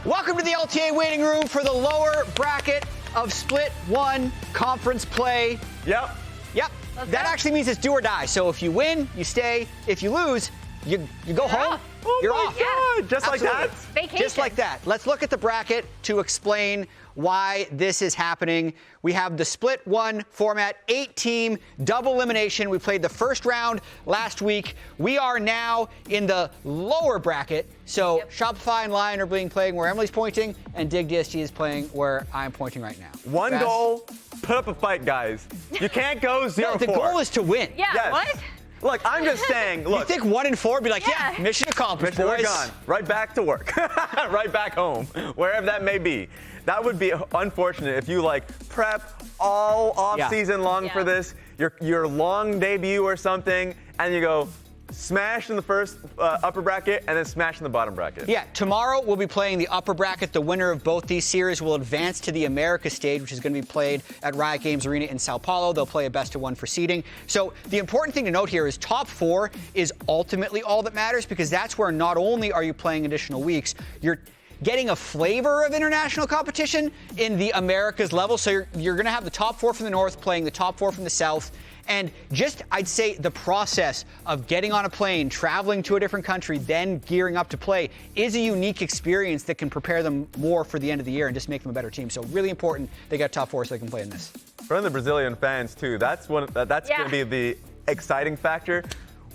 Welcome to the LTA waiting room for the lower bracket of Split 1 conference play. Yep. That actually means it's do or die. So if you win, you stay. If you lose, you go home. Off. Oh You're my off. God. Just Absolutely. like that? Vacation. Just like that. Let's look at the bracket to explain why this is happening. We have the Split 1 format, 8-team, double elimination. We played the first round last week. We are now in the lower bracket. So Shopify and LYON are being playing where Emily's pointing, and Dig DSG is playing where I'm pointing right now. One goal, put up a fight, guys. You can't go 0-4. No, the goal is to win. Yeah, Yes. what? Look, I'm just saying, look. You think 1 and 4 would be like, yeah, mission accomplished, We're boys. gone. Right back to work. Right back home, wherever that may be. That would be unfortunate if you prep all off season long for this, your long debut or something, and you go smash in the first upper bracket and then smash in the bottom bracket. Yeah, tomorrow we'll be playing the upper bracket. The winner of both these series will advance to the America stage, which is going to be played at Riot Games Arena in Sao Paulo. They'll play a best-of-1 for seeding. So the important thing to note here is top 4 is ultimately all that matters, because that's where not only are you playing additional weeks, you're getting a flavor of international competition in the Americas level. So you're going to have the top 4 from the North playing the top 4 from the South. And just, I'd say, the process of getting on a plane, traveling to a different country, then gearing up to play is a unique experience that can prepare them more for the end of the year and just make them a better team. So really important they got top 4 so they can play in this. For the Brazilian fans, too, that's going to be the exciting factor.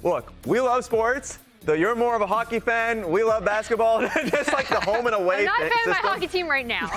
Look, we love sports. Though you're more of a hockey fan, we love basketball. Just like the home and away I'm not a fan system. of my hockey team right now.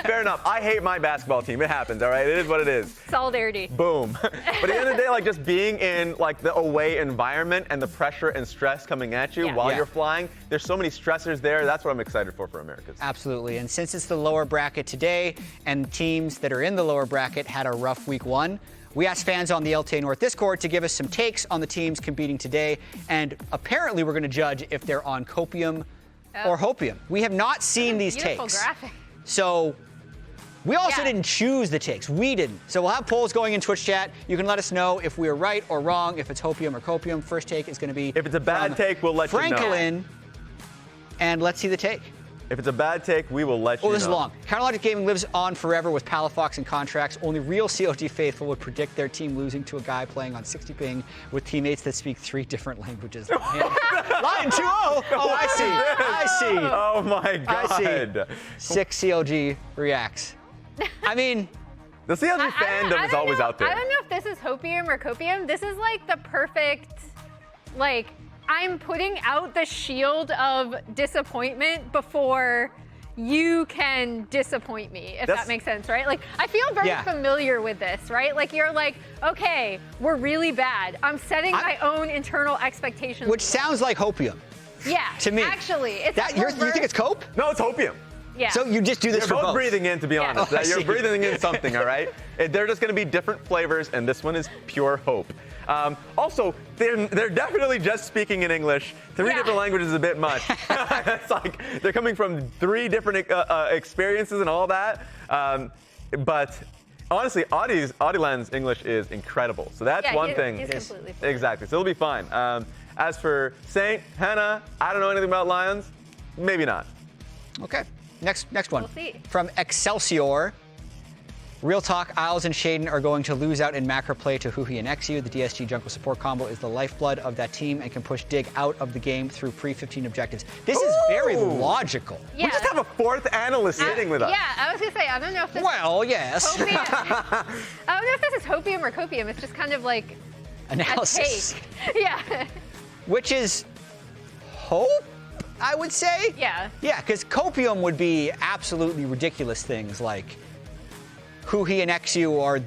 Fair enough. I hate my basketball team. It happens, all right? It is what it is. Solidarity. Boom. But at the end of the day, just being in the away environment and the pressure and stress coming at you while you're flying, there's so many stressors there. That's what I'm excited for Americas. Absolutely. And since it's the lower bracket today and teams that are in the lower bracket had a rough week 1, we asked fans on the LTA North Discord to give us some takes on the teams competing today, and apparently we're going to judge if they're on copium or hopium. We have not seen these takes. Graphic. So we also didn't choose the takes. We didn't. So we'll have polls going in Twitch chat. You can let us know if we are right or wrong, if it's hopium or copium. First take is going to be if it's a bad take, we'll let you know. Franklin, and let's see the take. If it's a bad take, we will let you know. Oh, this is long. Counterlogic Gaming lives on forever with Palafox and Contractz. Only real COG faithful would predict their team losing to a guy playing on 60 ping with teammates that speak 3 different languages. LYON 2-0. Oh, I see. Oh, my God. I see. 6 COG reacts. I mean, the COG fandom is always out there. I don't know if this is hopium or copium. This is the perfect, I'm putting out the shield of disappointment before you can disappoint me, if that makes sense, right? I feel very familiar with this, right? You're okay, we're really bad. I'm setting my own internal expectations. Which sounds like hopium. Yeah, to me. Actually, it's you think it's cope? No, it's hopium. Yeah. So you just do this You're for both both. breathing in, to be honest. Oh, You're breathing in something, all right? They're just going to be different flavors, and this one is pure hope. Also, they're definitely just speaking in English. 3 different languages is a bit much. It's they're coming from 3 different experiences and all that. But honestly, Oddielan's English is incredible. So that's one thing. He's completely fine. Exactly. So it'll be fine. As for Saint, Hena, I don't know anything about Lyonz. Maybe not. Okay. Next one. We'll see. From Excelsior. Real talk, Isles and Shaden are going to lose out in macro play to Huhi and XU. The DSG jungle support combo is the lifeblood of that team and can push Dig out of the game through pre-15 objectives. This is very logical. Yeah. We just have a 4th analyst sitting with us. Yeah, I was going to say, I don't know if this Well, yes. hopium. I don't know if this is hopium or copium. It's just kind of Analysis. a take. Yeah. Which is hope, I would say. Yeah. Yeah, because copium would be absolutely ridiculous things like Huhi and XU are,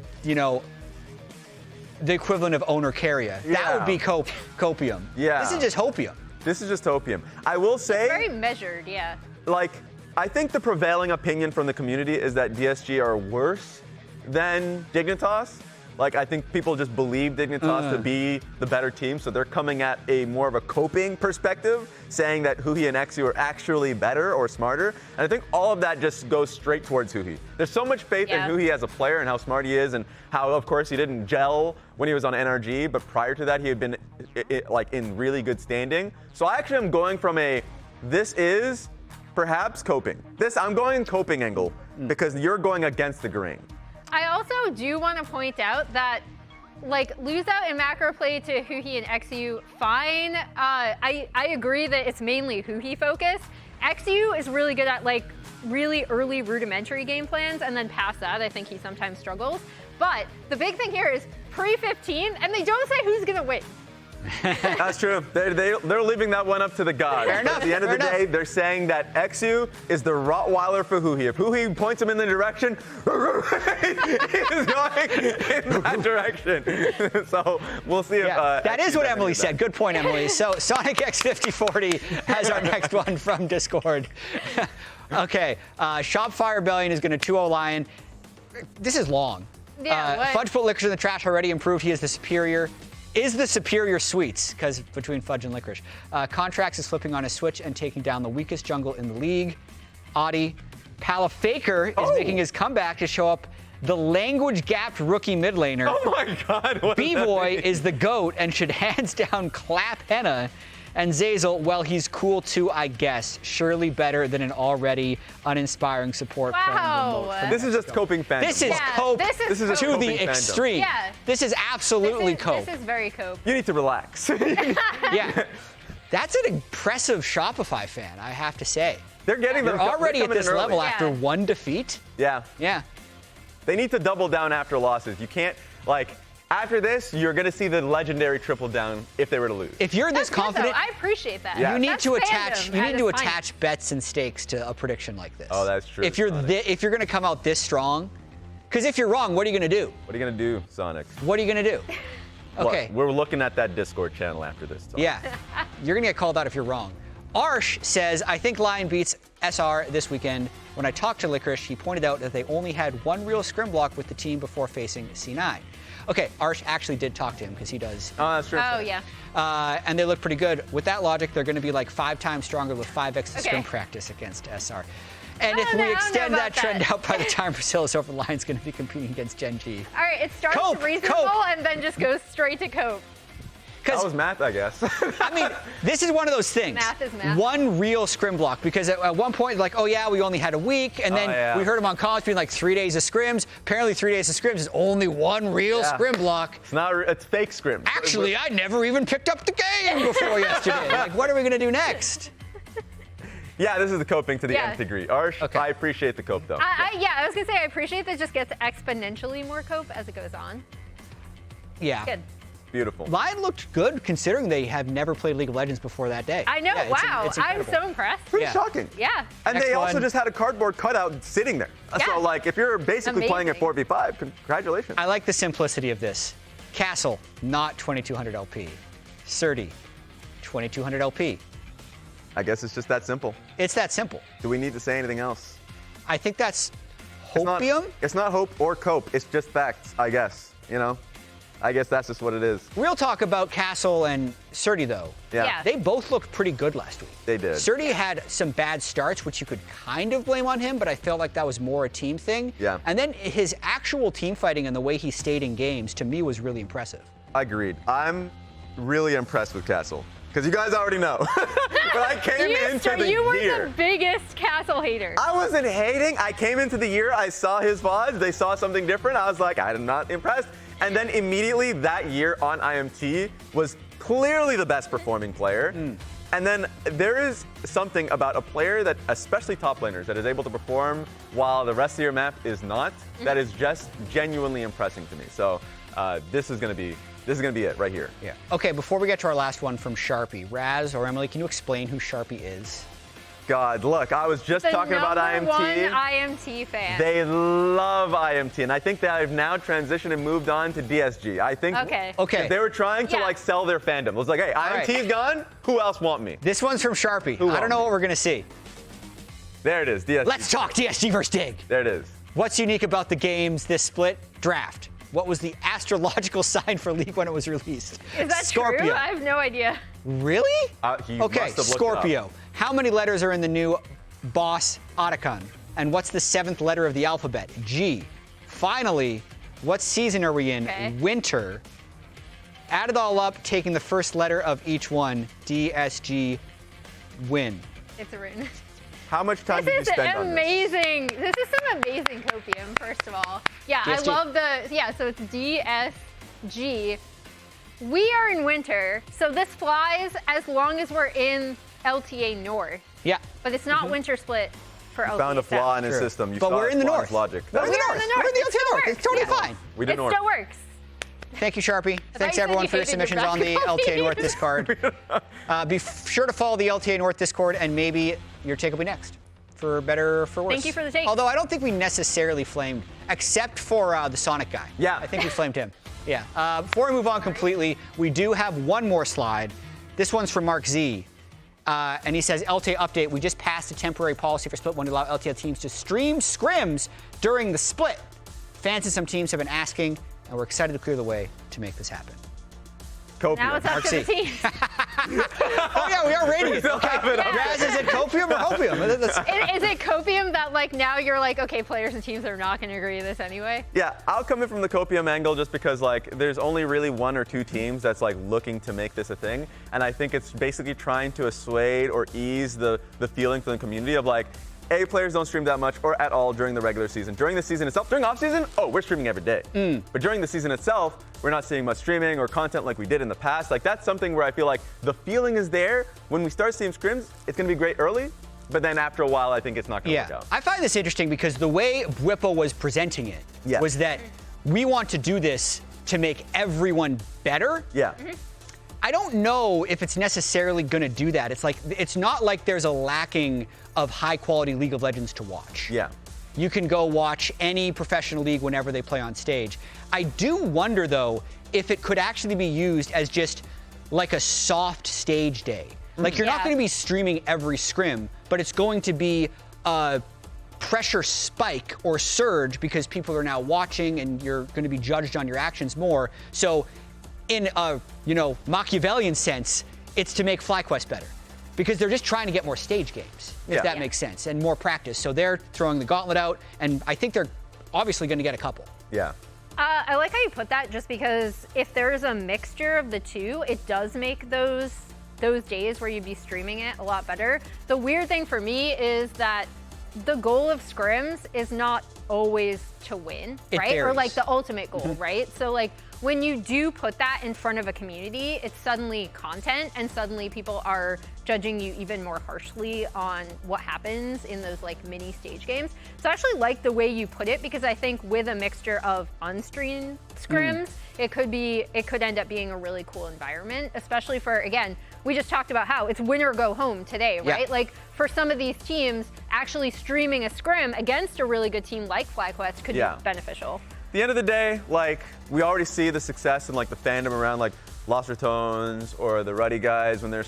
the equivalent of owner carrier. That would be copium. Yeah. This is just hopium. This is just hopium. I will say, Very measured, yeah. I think the prevailing opinion from the community is that DSG are worse than Dignitas. I think people just believe Dignitas to be the better team, so they're coming at a more of a coping perspective, saying that Huhi and XU are actually better or smarter. And I think all of that just goes straight towards Huhi. There's so much faith in Huhi as a player and how smart he is, and how, of course, he didn't gel when he was on NRG, but prior to that, he had been in really good standing. So I actually am going from this is perhaps coping. I'm going coping angle because you're going against the grain. I also do want to point out that, like, lose out in macro play to Huhi and XU, fine. I agree that it's mainly Huhi focused. XU is really good at, like, really early rudimentary game plans, and then past that, I think he sometimes struggles. But the big thing here is pre-15, and they don't say who's going to win. That's true. They're leaving that one up to the gods. Fair enough, At the end of the day, they're saying that XU is the Rottweiler for Huhi. If Huhi points him in the direction, he's going in that direction. So we'll see if. That is XU what does Emily any of said. that. Good point, Emily. So Sonic X5040 has our next one from Discord. Okay, Shopify Rebellion is going to 2-0 Lion. This is long. Yeah, Fudge put Licorice in the trash, already improved. He is the superior sweets, because between Fudge and Licorice. Contractz is flipping on his switch and taking down the weakest jungle in the league. Audi. Palafaker is making his comeback to show up the language-gapped rookie mid laner. Oh my God. What does that Bvoy mean? is the GOAT and should hands down clap Hena. And Zeyzal, well, he's cool too, I guess. Surely better than an already uninspiring support playing remote from This is just coping fandom. This is Yeah, cope this is to coping the fandom. extreme. Yeah. This is absolutely cope. This is very cope. You need to relax. Yeah. That's an impressive Shopify fan, I have to say. They're getting They're them. already they're at coming this in early. level Yeah. after one defeat. Yeah. Yeah. They need to double down after losses. You can't, after this, you're going to see the legendary triple down if they were to lose. If you're this That's good, though. confident, I appreciate that. Yeah. you need That's to fandom at its finest. attach bets and stakes to a prediction like this. Oh, that's true, If you're Sonic. if you're going to come out this strong, because if you're wrong, what are you going to do? What are you going to do, Sonic? What are you going to do? Okay. Look, we're looking at that Discord channel after this. Talk. Yeah. You're going to get called out if you're wrong. Arsh says, I think Lion beats SR this weekend. When I talked to Licorice, he pointed out that they only had one real scrim block with the team before facing C9. Okay, Arsh actually did talk to him because he does. Oh, that's true. Oh, yeah. And they look pretty good. With that logic, they're going to be like 5 times stronger with 5x Okay. scrim practice against SR. And I if don't know we extend about that trend that. out by the time Brazil's over, Lion's going to be competing against Gen G. All right, it starts Cope, reasonable cope. and then just goes straight to cope. That was math, I guess. I mean, this is one of those things. Math is math. One real scrim block, because at one point, like, oh yeah, we only had a week, and then yeah. we heard him on comments being like 3 days of scrims. Apparently 3 days of scrims is only one real Yeah. scrim block. It's fake scrim. Actually, I never even picked up the game before yesterday. Like, what are we going to do next? Yeah, this is the coping to the Yeah. nth degree. Arsh, Okay. I appreciate the cope, though. I was gonna say I appreciate that it just gets exponentially more cope as it goes on. Yeah. Good. Beautiful. Lion looked good considering they have never played League of Legends before that day. I know. Yeah, Wow. it's I'm incredible. so impressed. Pretty Yeah. shocking. Yeah. And Next they also one. just had a cardboard cutout sitting there. Yeah. So, if you're basically playing at Amazing. 4v5, congratulations. I like the simplicity of this. Castle, not 2200 LP. Surdy, 2200 LP. I guess it's just that simple. It's that simple. Do we need to say anything else? I think that's It's not- hopium. It's not hope or cope. It's just facts, I guess. I guess that's just what it is. Real talk about Castle and Surdy, though. Yeah. Yeah. They both looked pretty good last week. They did. Surdy had some bad starts, which you could kind of blame on him, but I felt like that was more a team thing. Yeah. And then his actual team fighting and the way he stayed in games, to me, was really impressive. Agreed. I'm really impressed with Castle. Because you guys already know. But I came into the You were year. the biggest Castle hater. I wasn't hating. I came into the year, I saw his VODs, they saw something different. I was like, I'm not impressed. And then immediately that year on IMT was clearly the best performing player. And then there is something about a player that, especially top laners, that is able to perform while the rest of your map is not, that is just genuinely impressing to me. So this is gonna be it right here. Yeah. Okay, before we get to our last one from Sharpie, Raz or Emily, can you explain who Sharpie is? God, look, I was just the talking about number one IMT. IMT fan. They love IMT, and I think that I've now transitioned and moved on to DSG. I think Okay. Okay. if they were trying to Yeah. sell their fandom. It was like, hey, right. IMT's gone. Who else want me? This one's from Sharpie. I want don't know me? what we're going to see. There it is. DSG. Let's talk DSG versus Dig. There it is. What's unique about the games this split? Draft. What was the astrological sign for League when it was released? Is that Scorpio. true? I have no idea. Really? He Okay, must have looked it up. Scorpio. How many letters are in the new boss Oddielan? And what's the 7th letter of the alphabet? G. Finally, what season are we in? Okay. Winter. Add it all up, taking the first letter of each one. DSG win. It's written. How much time did you spend on this? This is some amazing copium, first of all. Yeah, DSG. I love so it's DSG. We are in winter, so this flies as long as we're in LTA North. Yeah. But it's not winter split for LTA Found a flaw in South. his system. You But saw we're his in the flaw in north. his logic. We're in the north. We're in the LTA North. It's totally fine. We did It north. still works. Thank you, Sharpie. Thanks, you said everyone, you for your hated your submissions on the basketball LTA team. North Discord. Be sure to follow the LTA North Discord, and maybe your take will be next, for better or for worse. Thank you for the take. Although I don't think we necessarily flamed, except for the Sonic guy. Yeah. I think we flamed him. Yeah. Before we move on completely, we do have one more slide. This one's from Mark Z. And he says, LTA update, we just passed a temporary policy for Split 1 to allow LTA teams to stream scrims during the split. Fans in some teams have been asking, and we're excited to clear the way to make this happen. Copium. Now it's up Mark to the C. team. Oh, yeah, we are rating it. still Okay. have it up. Raz, is it copium or hopium? Is it copium that like now you're like, okay, players and teams are not going to agree to this anyway? Yeah, I'll come in from the copium angle just because like there's only really one or two teams that's like looking to make this a thing, and I think it's basically trying to assuage or ease the feeling from the community of like, A, players don't stream that much or at all during the regular season. During the season itself, during off season, oh, we're streaming every day. But during the season itself, we're not seeing much streaming or content like we did in the past. Like that's something where I feel like the feeling is there. When we start seeing scrims, it's gonna be great early, but then after a while, I think it's not gonna work out. I find this interesting because the way Bvoy was presenting it was that we want to do this to make everyone better. Yeah. I don't know if it's necessarily going to do that. It's not like there's a lacking of high quality League of Legends to watch. Yeah. You can go watch any professional league whenever they play on stage. I do wonder though if it could actually be used as just like a soft stage day. Like you're not going to be streaming every scrim, but it's going to be a pressure spike or surge because people are now watching and you're going to be judged on your actions more. So in a, Machiavellian sense, it's to make FlyQuest better because they're just trying to get more stage games, if that makes sense, and more practice. So they're throwing the gauntlet out, and I think they're obviously going to get a couple. Yeah. I like how you put that just because if there's a mixture of the two, it does make those days where you'd be streaming it a lot better. The weird thing for me is that the goal of scrims is not always to win, right? Or like the ultimate goal, right? So like when you do put that in front of a community, it's suddenly content and suddenly people are judging you even more harshly on what happens in those like mini stage games. So I actually like the way you put it because I think with a mixture of unstreamed scrims, it could end up being a really cool environment, especially for, again, we just talked about how it's win or go home today, right? Yeah. Like for some of these teams, actually streaming a scrim against a really good team like FlyQuest could be beneficial. At the end of the day, like we already see the success in like the fandom around like Lost Tones or the Ruddy guys when they're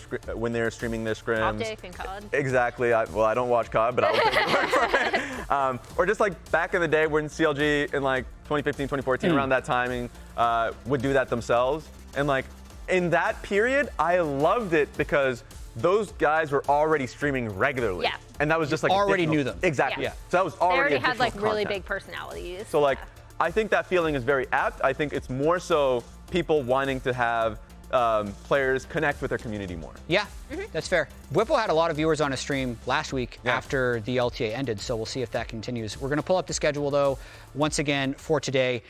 streaming their scrims. Optic and COD. Exactly. I don't watch COD, but I will take your word for it. Or just like back in the day when CLG in like 2015, 2014, around that timing, would do that themselves. And like in that period, I loved it because those guys were already streaming regularly. Yeah. And that was just like Already knew them. Exactly. Yeah. So that was They already had like additional really content. big personalities. So like, I think that feeling is very apt. I think it's more so people wanting to have players connect with their community more. Yeah, that's fair. Whipple had a lot of viewers on a stream last week after the LTA ended, so we'll see if that continues. We're going to pull up the schedule, though, once again for today.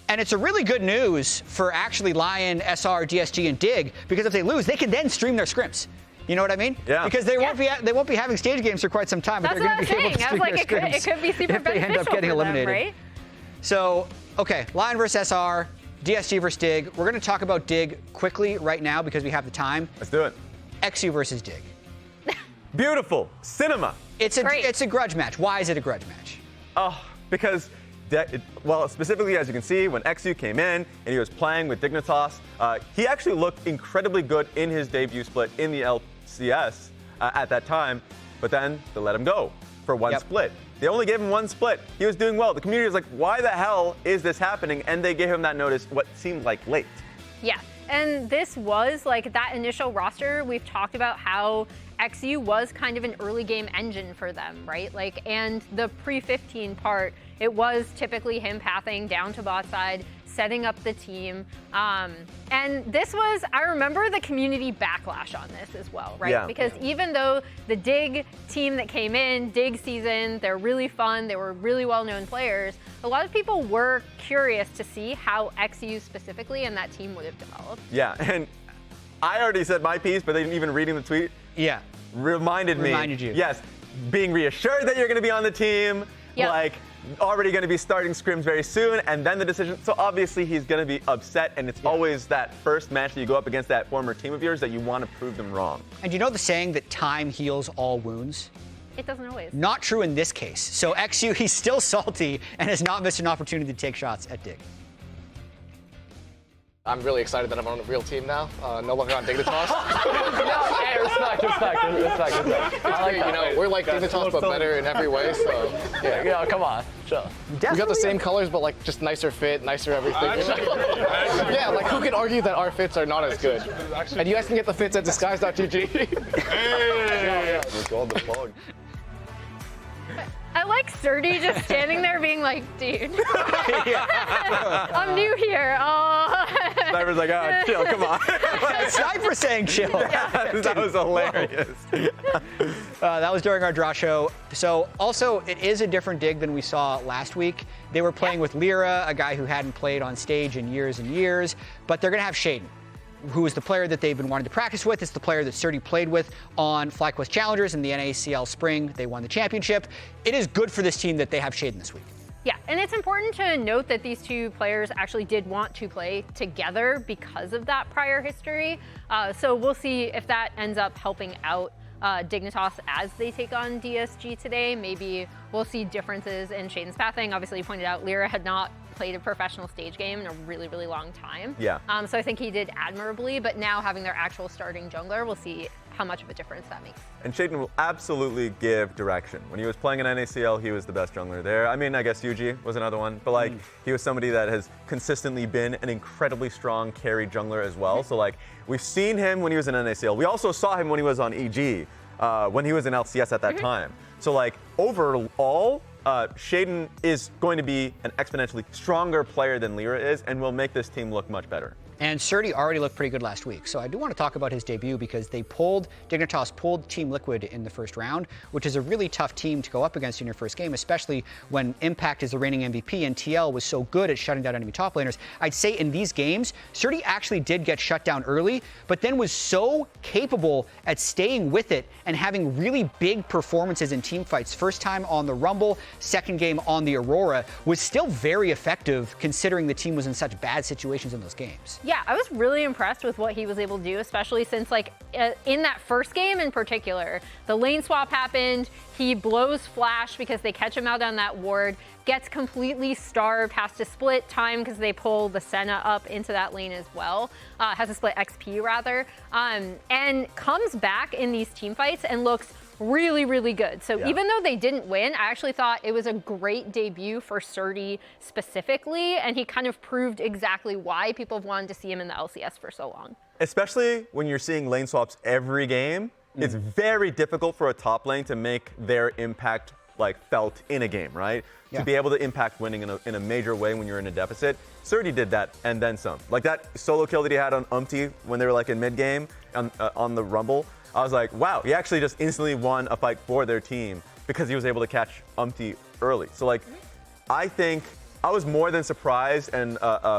And it's a really good news for actually LYON, SR, DSG, and Dig, because if they lose, they can then stream their scrims. You know what I mean? Yeah. Because they won't be having stage games for quite some time, but That's they're what going I to be able was to saying. I was stream like, their it could be super if they end up beneficial getting for eliminated. them, right? So, okay, LYON versus SR, DSG versus Dig. We're going to talk about Dig quickly right now because we have the time. Let's do it. XU versus Dig. Beautiful. Cinema. It's a grudge match. Why is it a grudge match? Oh, because, specifically as you can see, when XU came in and he was playing with Dignitas, he actually looked incredibly good in his debut split in the LCS at that time, but then they let him go for one split. They only gave him one split. He was doing well. The community was like, why the hell is this happening? And they gave him that notice what seemed like late. Yeah, and this was like that initial roster. We've talked about how XU was kind of an early game engine for them, right? Like, and the pre-15 part, it was typically him pathing down to bot side, setting up the team. And this was, I remember the community backlash on this as well, right? Yeah. Because even though the Dig team that came in, Dig season, they're really fun, they were really well-known players, a lot of people were curious to see how XU specifically and that team would have developed. Yeah, and I already said my piece, but then even reading the tweet reminded you. Yes, being reassured that you're going to be on the team, like already going to be starting scrims very soon, and then the decision. So obviously he's going to be upset, and it's always that first match that you go up against that former team of yours that you want to prove them wrong. And you know the saying that time heals all wounds? It doesn't always. Not true in this case. So XU, he's still salty and has not missed an opportunity to take shots at Dig. I'm really excited that I'm on a real team now. No longer on Dignitas. Respect. I like you know, we're like Dignitas, but better in every way. So Yeah, come on, chill. we got the same colors, but like just nicer fit, nicer everything. Yeah, like who can argue that our fits are not as good? And you guys can get the fits at disguise.gg. I like Sturdy just standing there being like, dude, I'm new here. Sniper's like, oh, chill, come on. Sniper saying chill. That was hilarious. That was during our draw show. So also, it is a different Dig than we saw last week. They were playing with Lyra, a guy who hadn't played on stage in years and years, but they're going to have Shaden, who is the player that they've been wanting to practice with. It's the player that Sturdy played with on FlyQuest Challengers in the NACL Spring. They won the championship. It is good for this team that they have Shaden this week. Yeah, and it's important to note that these two players actually did want to play together because of that prior history. So we'll see if that ends up helping out Dignitas as they take on DSG today. Maybe we'll see differences in Shaden's pathing. Obviously, you pointed out Lyra had not played a professional stage game in a really, really long time. Yeah. So I think he did admirably, but now having their actual starting jungler, we'll see how much of a difference that makes. And Shaden will absolutely give direction. When he was playing in NACL, he was the best jungler there. I mean, I guess Yuji was another one, but like he was somebody that has consistently been an incredibly strong carry jungler as well. So like we've seen him when he was in NACL. We also saw him when he was on EG, when he was in LCS at that time. So like overall, Shaden is going to be an exponentially stronger player than Lyra is and will make this team look much better. And Sturdy already looked pretty good last week. So I do want to talk about his debut because Dignitas pulled Team Liquid in the first round, which is a really tough team to go up against in your first game, especially when Impact is the reigning MVP and TL was so good at shutting down enemy top laners. I'd say in these games, Sturdy actually did get shut down early, but then was so capable at staying with it and having really big performances in team fights. First time on the Rumble, second game on the Aurora, was still very effective considering the team was in such bad situations in those games. Yeah, I was really impressed with what he was able to do, especially since like in that first game in particular, the lane swap happened, he blows Flash because they catch him out on that ward, gets completely starved, has to split time because they pull the Senna up into that lane as well, has to split XP rather, and comes back in these team fights and looks really, really good. So even though they didn't win, I actually thought it was a great debut for Sturdy specifically, and he kind of proved exactly why people have wanted to see him in the LCS for so long. Especially when you're seeing lane swaps every game, it's very difficult for a top lane to make their impact like felt in a game, right? To be able to impact winning in a major way when you're in a deficit. Sturdy did that and then some. Like that solo kill that he had on Umpty when they were like in mid game on the Rumble. I was like, wow, he actually just instantly won a fight for their team because he was able to catch Umpty early. So like, I think I was more than surprised and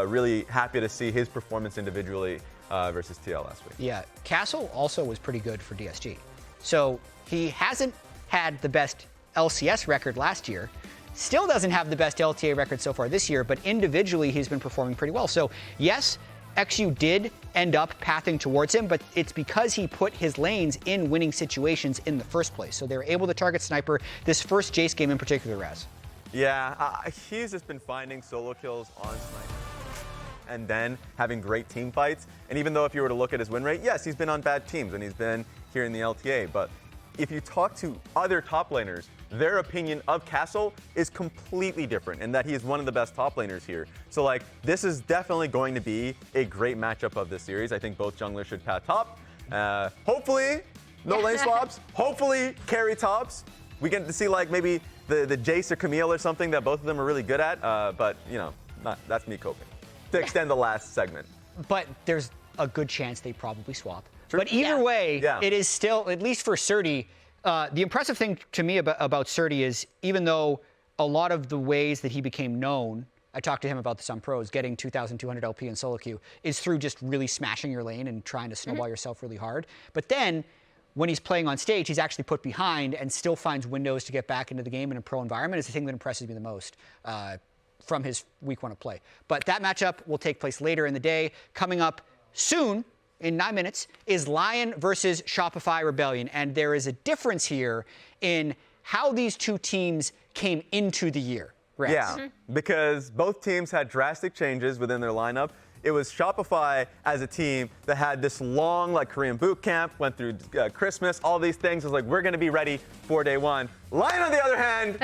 really happy to see his performance individually versus TL last week. Yeah, Castle also was pretty good for DSG. So he hasn't had the best LCS record last year, still doesn't have the best LTA record so far this year, but individually he's been performing pretty well. So yes, XU did end up pathing towards him, but it's because he put his lanes in winning situations in the first place. So they were able to target Sniper this first Jayce game in particular, Raz. Yeah, he's just been finding solo kills on Sniper and then having great team fights. And even though if you were to look at his win rate, yes, he's been on bad teams and he's been here in the LTA, but if you talk to other top laners, their opinion of Castle is completely different in that he is one of the best top laners here. So like, this is definitely going to be a great matchup of this series. I think both junglers should path top. Hopefully, no lane swaps. Hopefully, carry tops. We get to see like maybe the Jayce or Camille or something that both of them are really good at. But you know, that's me coping. to extend the last segment. But there's a good chance they probably swap. True. But either way, Yeah. it is still, at least for Surdy, the impressive thing to me about Surdy is even though a lot of the ways that he became known, I talked to him about this on Pros, getting 2,200 LP in solo queue, is through just really smashing your lane and trying to snowball yourself really hard. But then when he's playing on stage, he's actually put behind and still finds windows to get back into the game in a pro environment is the thing that impresses me the most from his week 1 of play. But that matchup will take place later in the day. Coming up soon, in 9 minutes, is LYON versus Shopify Rebellion. And there is a difference here in how these two teams came into the year. Rex. Yeah, because both teams had drastic changes within their lineup. It was Shopify as a team that had this long, like, Korean boot camp, went through Christmas, all these things. It was like, we're going to be ready for day one. LYON, on the other hand,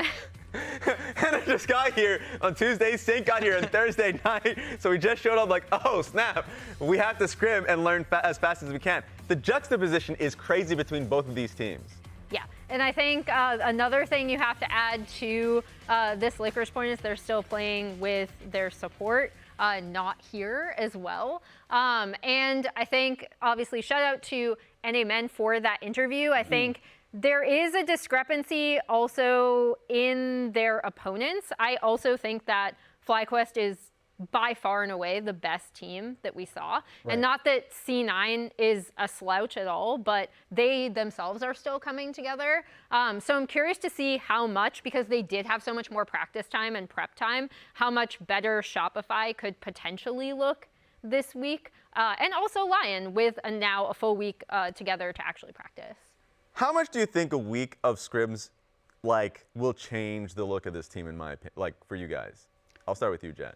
Hena just got here on Tuesday. Saint got here on Thursday night. So we just showed up like, oh, snap. We have to scrim and learn as fast as we can. The juxtaposition is crazy between both of these teams. Yeah, and I think another thing you have to add to this Licorice point is they're still playing with their support, not here as well. And I think, obviously, shout out to NA Men for that interview. I think there is a discrepancy also in their opponents. I also think that FlyQuest is by far and away the best team that we saw. Right. And not that C9 is a slouch at all, but they themselves are still coming together. So I'm curious to see how much, because they did have so much more practice time and prep time, how much better Shopify could potentially look this week. And also LYON with now a full week together to actually practice. How much do you think a week of scrims will change the look of this team, in my opinion, for you guys? I'll start with you, Jatt.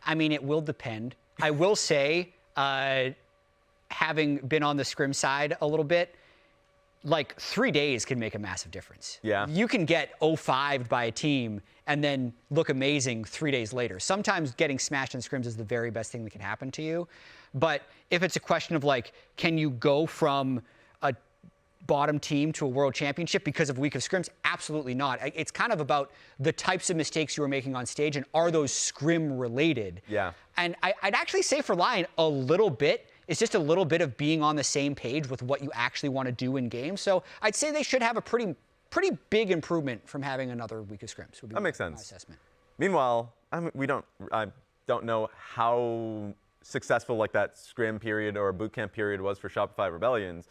I mean, it will depend. I will say, having been on the scrim side a little bit, 3 days can make a massive difference. Yeah. You can get 0-5'd by a team and then look amazing 3 days later. Sometimes getting smashed in scrims is the very best thing that can happen to you. But if it's a question of can you go from a bottom team to a world championship because of week of scrims? Absolutely not. It's kind of about the types of mistakes you were making on stage, and are those scrim related? Yeah. And I'd actually say for LYON, a little bit. It's just a little bit of being on the same page with what you actually want to do in game. So I'd say they should have a pretty big improvement from having another week of scrims. Would be that makes my sense. Assessment. Meanwhile, I don't know how successful that scrim period or bootcamp period was for Shopify Rebellions.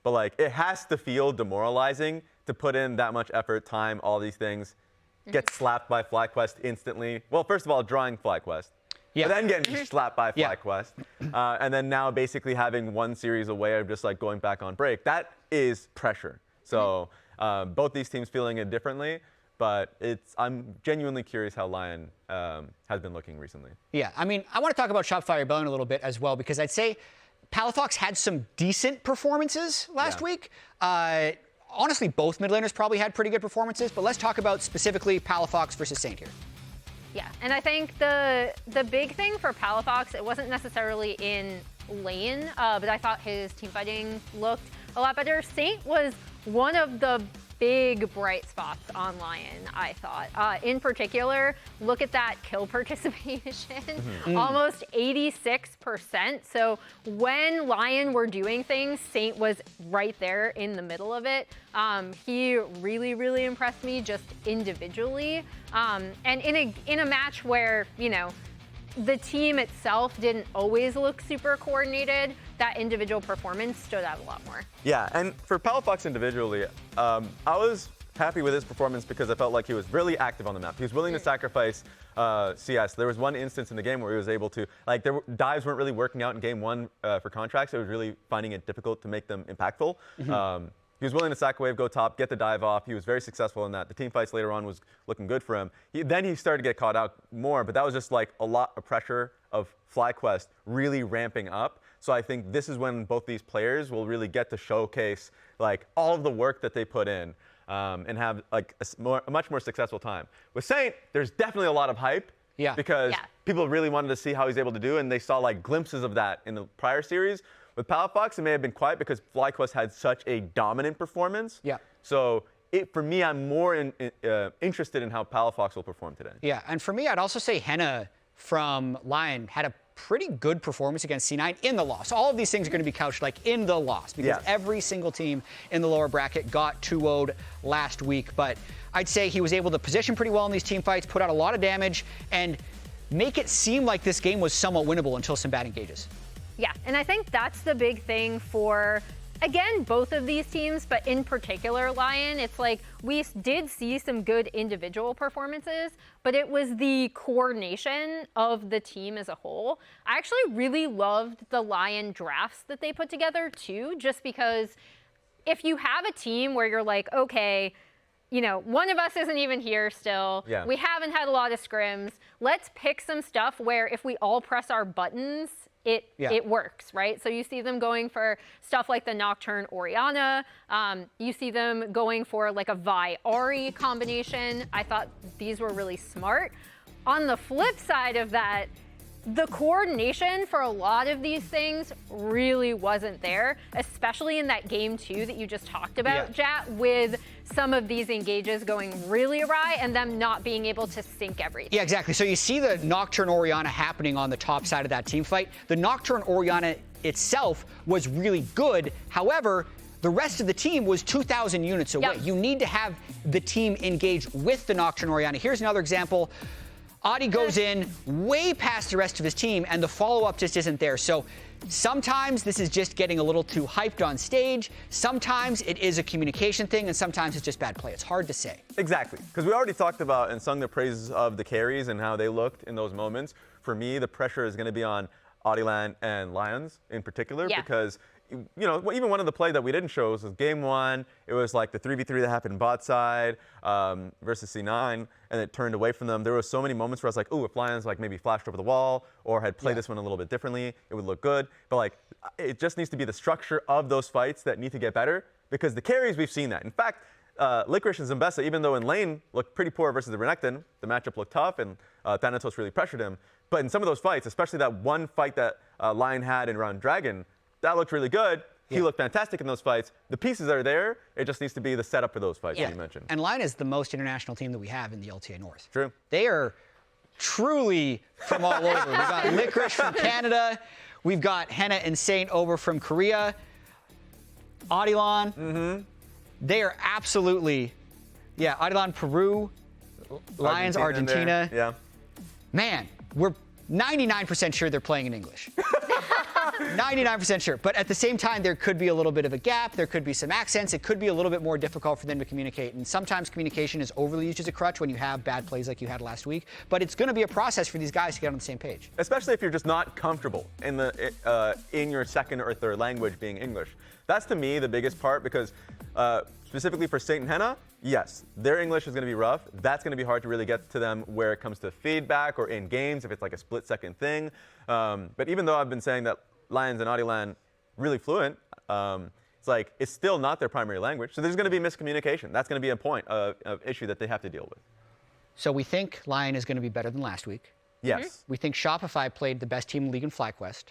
But it has to feel demoralizing to put in that much effort, time, all these things, get slapped by FlyQuest instantly. Well, first of all, drawing FlyQuest, but then getting slapped by FlyQuest, and then now basically having one series away of just going back on break. That is pressure. So both these teams feeling it differently, but I'm genuinely curious how LYON has been looking recently. Yeah, I mean, I want to talk about Shopify Rebellion a little bit as well, because I'd say Palafox had some decent performances last week. Honestly, both mid laners probably had pretty good performances, but let's talk about specifically Palafox versus Saint here. Yeah, and I think the big thing for Palafox, it wasn't necessarily in lane, but I thought his team fighting looked a lot better. Saint was one of the big bright spots on LYON, I thought. In particular, look at that kill participation, almost 86%. So when LYON were doing things, Saint was right there in the middle of it. He really, really impressed me just individually. And in a match where, the team itself didn't always look super coordinated, that individual performance stood out a lot more. Yeah, and for Palafox individually, I was happy with his performance because I felt like he was really active on the map. He was willing to sacrifice CS. There was one instance in the game where he was able to, dives weren't really working out in game one for Contractz, so he was really finding it difficult to make them impactful. He was willing to sack wave, go top, get the dive off. He was very successful in that. The team fights later on was looking good for him. Then he started to get caught out more, but that was just a lot of pressure of FlyQuest really ramping up. So I think this is when both these players will really get to showcase all of the work that they put in and have a much more successful time. With Saint, there's definitely a lot of hype because people really wanted to see how he's able to do, and they saw glimpses of that in the prior series. With Palafox, it may have been quiet because FlyQuest had such a dominant performance. Yeah. So for me, I'm more interested in how Palafox will perform today. Yeah, and for me, I'd also say Hena from LYON had a pretty good performance against C9 in the loss. All of these things are going to be couched like in the loss because every single team in the lower bracket got 2-0'd last week. But I'd say he was able to position pretty well in these team fights, put out a lot of damage, and make it seem like this game was somewhat winnable until some bad engages. Yeah, and I think that's the big thing for, again, both of these teams, but in particular LYON. It's like we did see some good individual performances, but it was the coordination of the team as a whole. I actually really loved the LYON drafts that they put together too, just because if you have a team where you're like, okay, you know, one of us isn't even here still. Yeah. We haven't had a lot of scrims. Let's pick some stuff where if we all press our buttons, it works, right? So you see them going for stuff like the Nocturne Orianna. You see them going for like a Vi Ahri combination. I thought these were really smart. On the flip side of that, the coordination for a lot of these things really wasn't there, especially in that game 2 that you just talked about, Jatt, with some of these engages going really awry and them not being able to sync everything. Yeah, exactly. So you see the Nocturne Orianna happening on the top side of that team fight. The Nocturne Orianna itself was really good. However, the rest of the team was 2,000 units away. You need to have the team engage with the Nocturne Orianna. Here's another example. Audie goes in way past the rest of his team, and the follow-up just isn't there. So sometimes this is just getting a little too hyped on stage. Sometimes it is a communication thing, and sometimes it's just bad play. It's hard to say. Exactly, because we already talked about and sung the praises of the carries and how they looked in those moments. For me, the pressure is going to be on Oddielan and Lyonz in particular, because you know, even one of the play that we didn't show was game 1. It was like the 3v3 that happened bot side versus C9, and it turned away from them. There were so many moments where I was like, oh, if Lyonz like maybe flashed over the wall or had played this one a little bit differently, it would look good. But like, it just needs to be the structure of those fights that need to get better, because the carries, we've seen that. In fact, Licorice and Zambessa, even though in lane looked pretty poor versus the Renekton, the matchup looked tough, and Thanatos really pressured him. But in some of those fights, especially that one fight that LYON had in round Dragon, that looked really good. He looked fantastic in those fights. The pieces are there. It just needs to be the setup for those fights that you mentioned. And LYON is the most international team that we have in the LTA North. True. They are truly from all over. We've got Licorice from Canada. We've got Hena and Saint over from Korea. Oddielan. They are absolutely, Oddielan, Peru. LYONz, Argentina. Yeah. Man, we're 99% sure they're playing in English. 99% sure. But at the same time, there could be a little bit of a gap. There could be some accents. It could be a little bit more difficult for them to communicate. And sometimes communication is overly used as a crutch when you have bad plays like you had last week. But it's going to be a process for these guys to get on the same page. Especially if you're just not comfortable in your second or third language being English. That's, to me, the biggest part, because specifically for Saint and Hena, yes, their English is going to be rough. That's going to be hard to really get to them where it comes to feedback or in games, if it's like a split-second thing. But even though I've been saying that LYONz and Oddielan really fluent, it's like it's still not their primary language. So there's going to be miscommunication. That's going to be a point of issue that they have to deal with. So we think LYON is going to be better than last week. Yes. We think Shopify played the best team in the league in FlyQuest.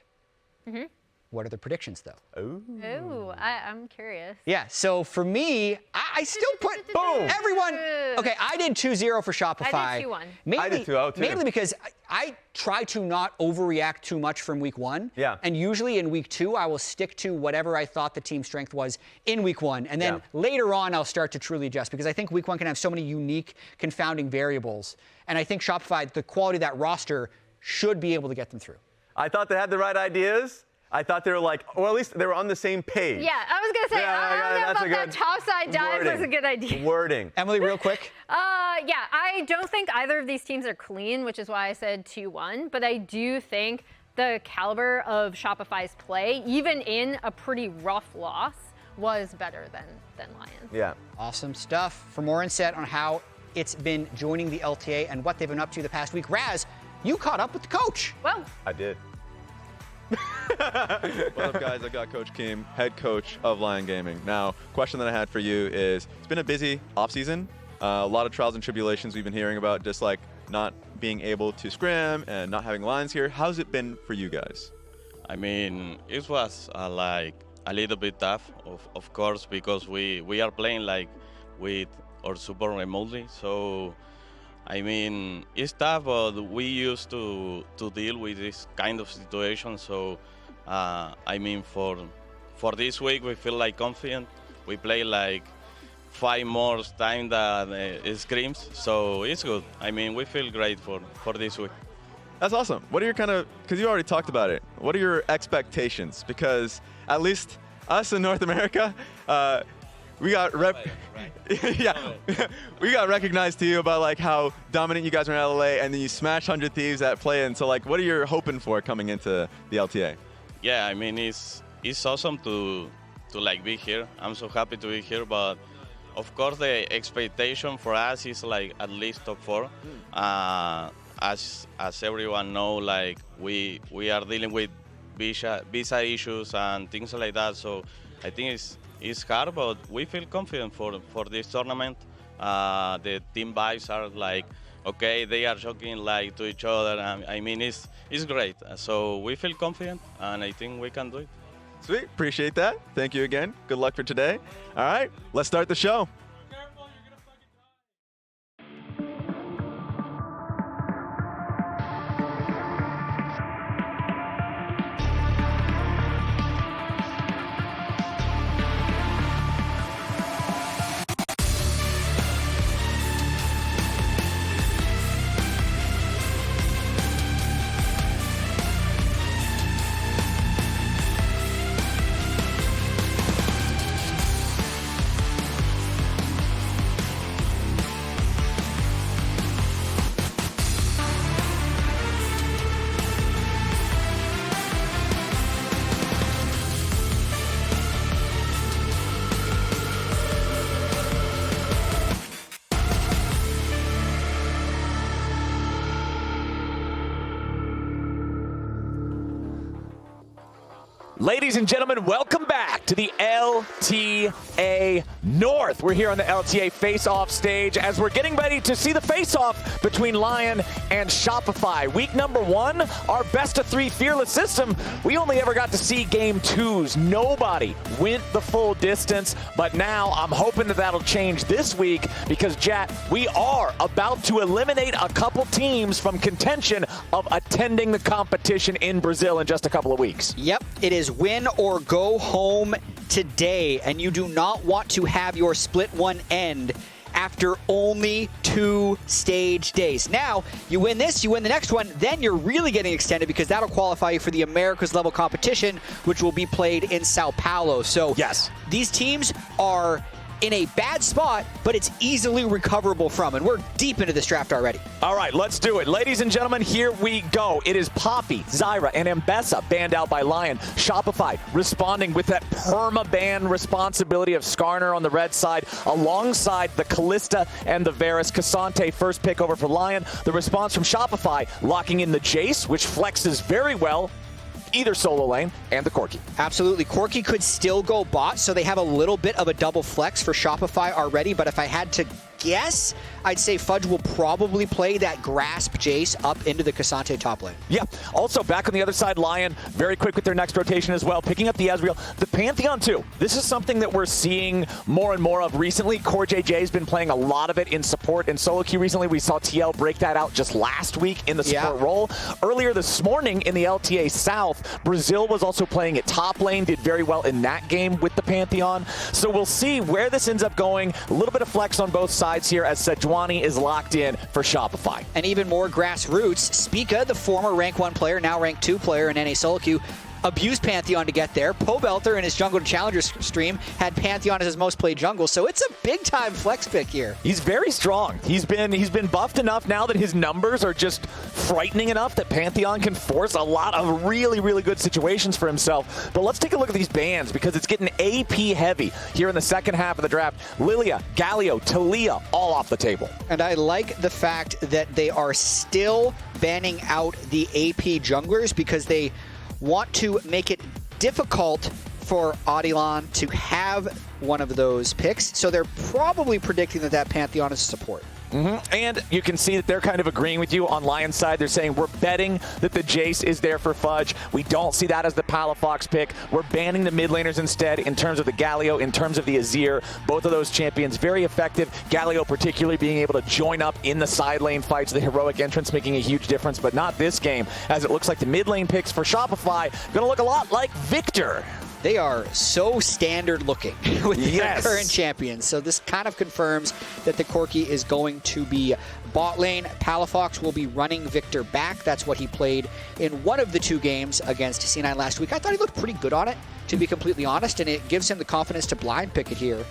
What are the predictions, though? Ooh, I'm curious. Yeah, so for me, I still put everyone. Okay, I did 2-0 for Shopify. I did 2-1. I did 2-0 too. Mainly because I try to not overreact too much from week 1. Yeah. And usually in week 2, I will stick to whatever I thought the team strength was in week 1. And then later on, I'll start to truly adjust, because I think week 1 can have so many unique confounding variables. And I think Shopify, the quality of that roster, should be able to get them through. I thought they had the right ideas. I thought they were like, or at least they were on the same page. Yeah, I was going to say, I don't know about that topside dive was a good idea. Wording. Emily, real quick. Yeah, I don't think either of these teams are clean, which is why I said 2-1. But I do think the caliber of Shopify's play, even in a pretty rough loss, was better than LYON. Yeah. Awesome stuff. For more insight on how it's been joining the LTA and what they've been up to the past week, Raz, you caught up with the coach. Well, I did. What's up, guys? I got Coach Keem, head coach of LYON Gaming. Now, question that I had for you is, it's been a busy offseason. A lot of trials and tribulations we've been hearing about, just like not being able to scrim and not having lines here. How's it been for you guys? I mean, it was like a little bit tough, of course, because we are playing like with our support remotely. So I mean, it's tough, but we used to deal with this kind of situation. So, I mean, for this week, we feel like confident. We play like 5 more times than scrims, so it's good. I mean, we feel great for this week. That's awesome. What are your because you already talked about it, what are your expectations? Because at least us in North America, we got we got recognized to you about like how dominant you guys are in LA, and then you smash 100 Thieves at play-in. So like, what are you hoping for coming into the LTA? Yeah, I mean, it's awesome to like be here. I'm so happy to be here, but of course the expectation for us is like at least top 4. As everyone know, like we are dealing with visa issues and things like that. So I think it's hard, but we feel confident for this tournament. The team vibes are like, okay, they are joking like to each other. I mean, it's great. So we feel confident, and I think we can do it. Sweet, appreciate that. Thank you again. Good luck for today. All right, let's start the show. Ladies and gentlemen, welcome back to the LTA North. We're here on the LTA face-off stage as we're getting ready to see the face-off between LYON and Shopify. Week number 1, our best-of-3 fearless system. We only ever got to see game 2s. Nobody went the full distance, but now I'm hoping that that'll change this week because, Jatt, we are about to eliminate a couple teams from contention of attending the competition in Brazil in just a couple of weeks. Yep, it is win or go home today, and you do not want to have your split one end after only 2 stage days. Now, you win this, you win the next one, then you're really getting extended because that'll qualify you for the Americas level competition, which will be played in Sao Paulo. So yes, these teams are in a bad spot, but it's easily recoverable from, and we're deep into this draft already. All right, let's do it. Ladies and gentlemen, here we go. It is Poppy, Zyra, and Mbessa banned out by LYON. Shopify responding with that perma-ban responsibility of Skarner on the red side, alongside the Kalista and the Varus. Cassante, first pick over for LYON. The response from Shopify, locking in the Jayce, which flexes very well either solo lane and the Corki. Absolutely. Corki could still go bot, so they have a little bit of a double flex for Shopify already, but if I had to guess, I'd say Fudge will probably play that Grasp Jayce up into the Cassante top lane. Yeah. Also, back on the other side, LYON, very quick with their next rotation as well, picking up the Ezreal. The Pantheon, too. This is something that we're seeing more and more of recently. Core JJ has been playing a lot of it in support and solo queue recently. We saw TL break that out just last week in the support role. Earlier this morning in the LTA South, Brazil was also playing at top lane, did very well in that game with the Pantheon. So we'll see where this ends up going. A little bit of flex on both sides here as Sejuani is locked in for Shopify. And even more grassroots, Spica, the former rank 1 player, now rank 2 player in NA solo queue, abused Pantheon to get there. Pobelter in his Jungle to Challenger stream had Pantheon as his most played jungle, so it's a big-time flex pick here. He's very strong. He's been buffed enough now that his numbers are just frightening enough that Pantheon can force a lot of really, really good situations for himself. But let's take a look at these bans because it's getting AP heavy here in the second half of the draft. Lilia, Galio, Talia, all off the table. And I like the fact that they are still banning out the AP junglers because they want to make it difficult for Oddielan to have one of those picks. So they're probably predicting that Pantheon is support. And you can see that they're kind of agreeing with you on Lyon's side. They're saying we're betting that the Jayce is there for Fudge. We don't see that as the Palafox pick. We're banning the mid laners instead in terms of the Galio, in terms of the Azir. Both of those champions very effective. Galio particularly being able to join up in the side lane fights, the heroic entrance making a huge difference, but not this game, as it looks like the mid lane picks for Shopify going to look a lot like Viktor. They are so standard looking with their current champions. So this kind of confirms that the Corki is going to be bot lane. Palafox will be running Viktor back. That's what he played in one of the 2 games against C9 last week. I thought he looked pretty good on it, to be completely honest, and it gives him the confidence to blind pick it here.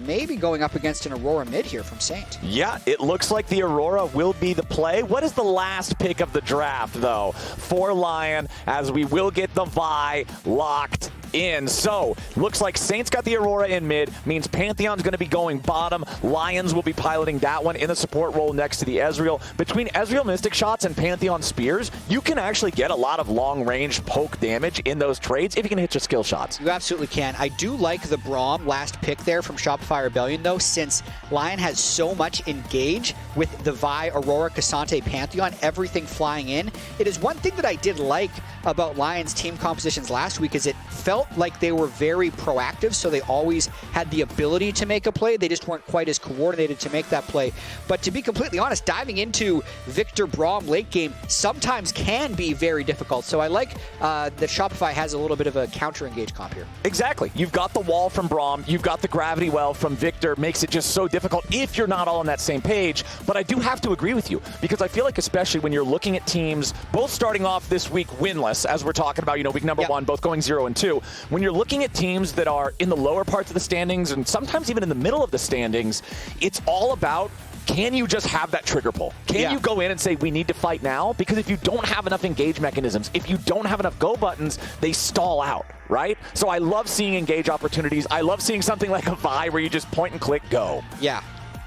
Maybe going up against an Aurora mid here from Saint. Yeah, it looks like the Aurora will be the play. What is the last pick of the draft, though, for LYON, as we will get the Vi locked in? So, looks like Saint's got the Aurora in mid, means Pantheon's going to be going bottom. Lyonz will be piloting that one in the support role next to the Ezreal. Between Ezreal Mystic Shots and Pantheon Spears, you can actually get a lot of long-range poke damage in those trades if you can hit your skill shots. You absolutely can. I do like the Braum last pick there from Shopify Rebellion, though, since LYON has so much engage with the Vi, Aurora, Cassante, Pantheon, everything flying in. It is one thing that I did like about LYON's team compositions last week is it felt like they were very proactive, so they always had the ability to make a play. They just weren't quite as coordinated to make that play. But to be completely honest, diving into Viktor Braum late game sometimes can be very difficult. So I like that Shopify has a little bit of a counter-engage comp here. Exactly. You've got the wall from Braum. You've got the gravity well from Viktor. Makes it just so difficult if you're not all on that same page. But I do have to agree with you, because I feel like especially when you're looking at teams both starting off this week winless, as we're talking about, week number 1, both going 0-2. When you're looking at teams that are in the lower parts of the standings and sometimes even in the middle of the standings, it's all about, can you just have that trigger pull? Can you go in and say, we need to fight now? Because if you don't have enough engage mechanisms, if you don't have enough go buttons, they stall out, right? So I love seeing engage opportunities. I love seeing something like a Vi where you just point and click, go. Yeah.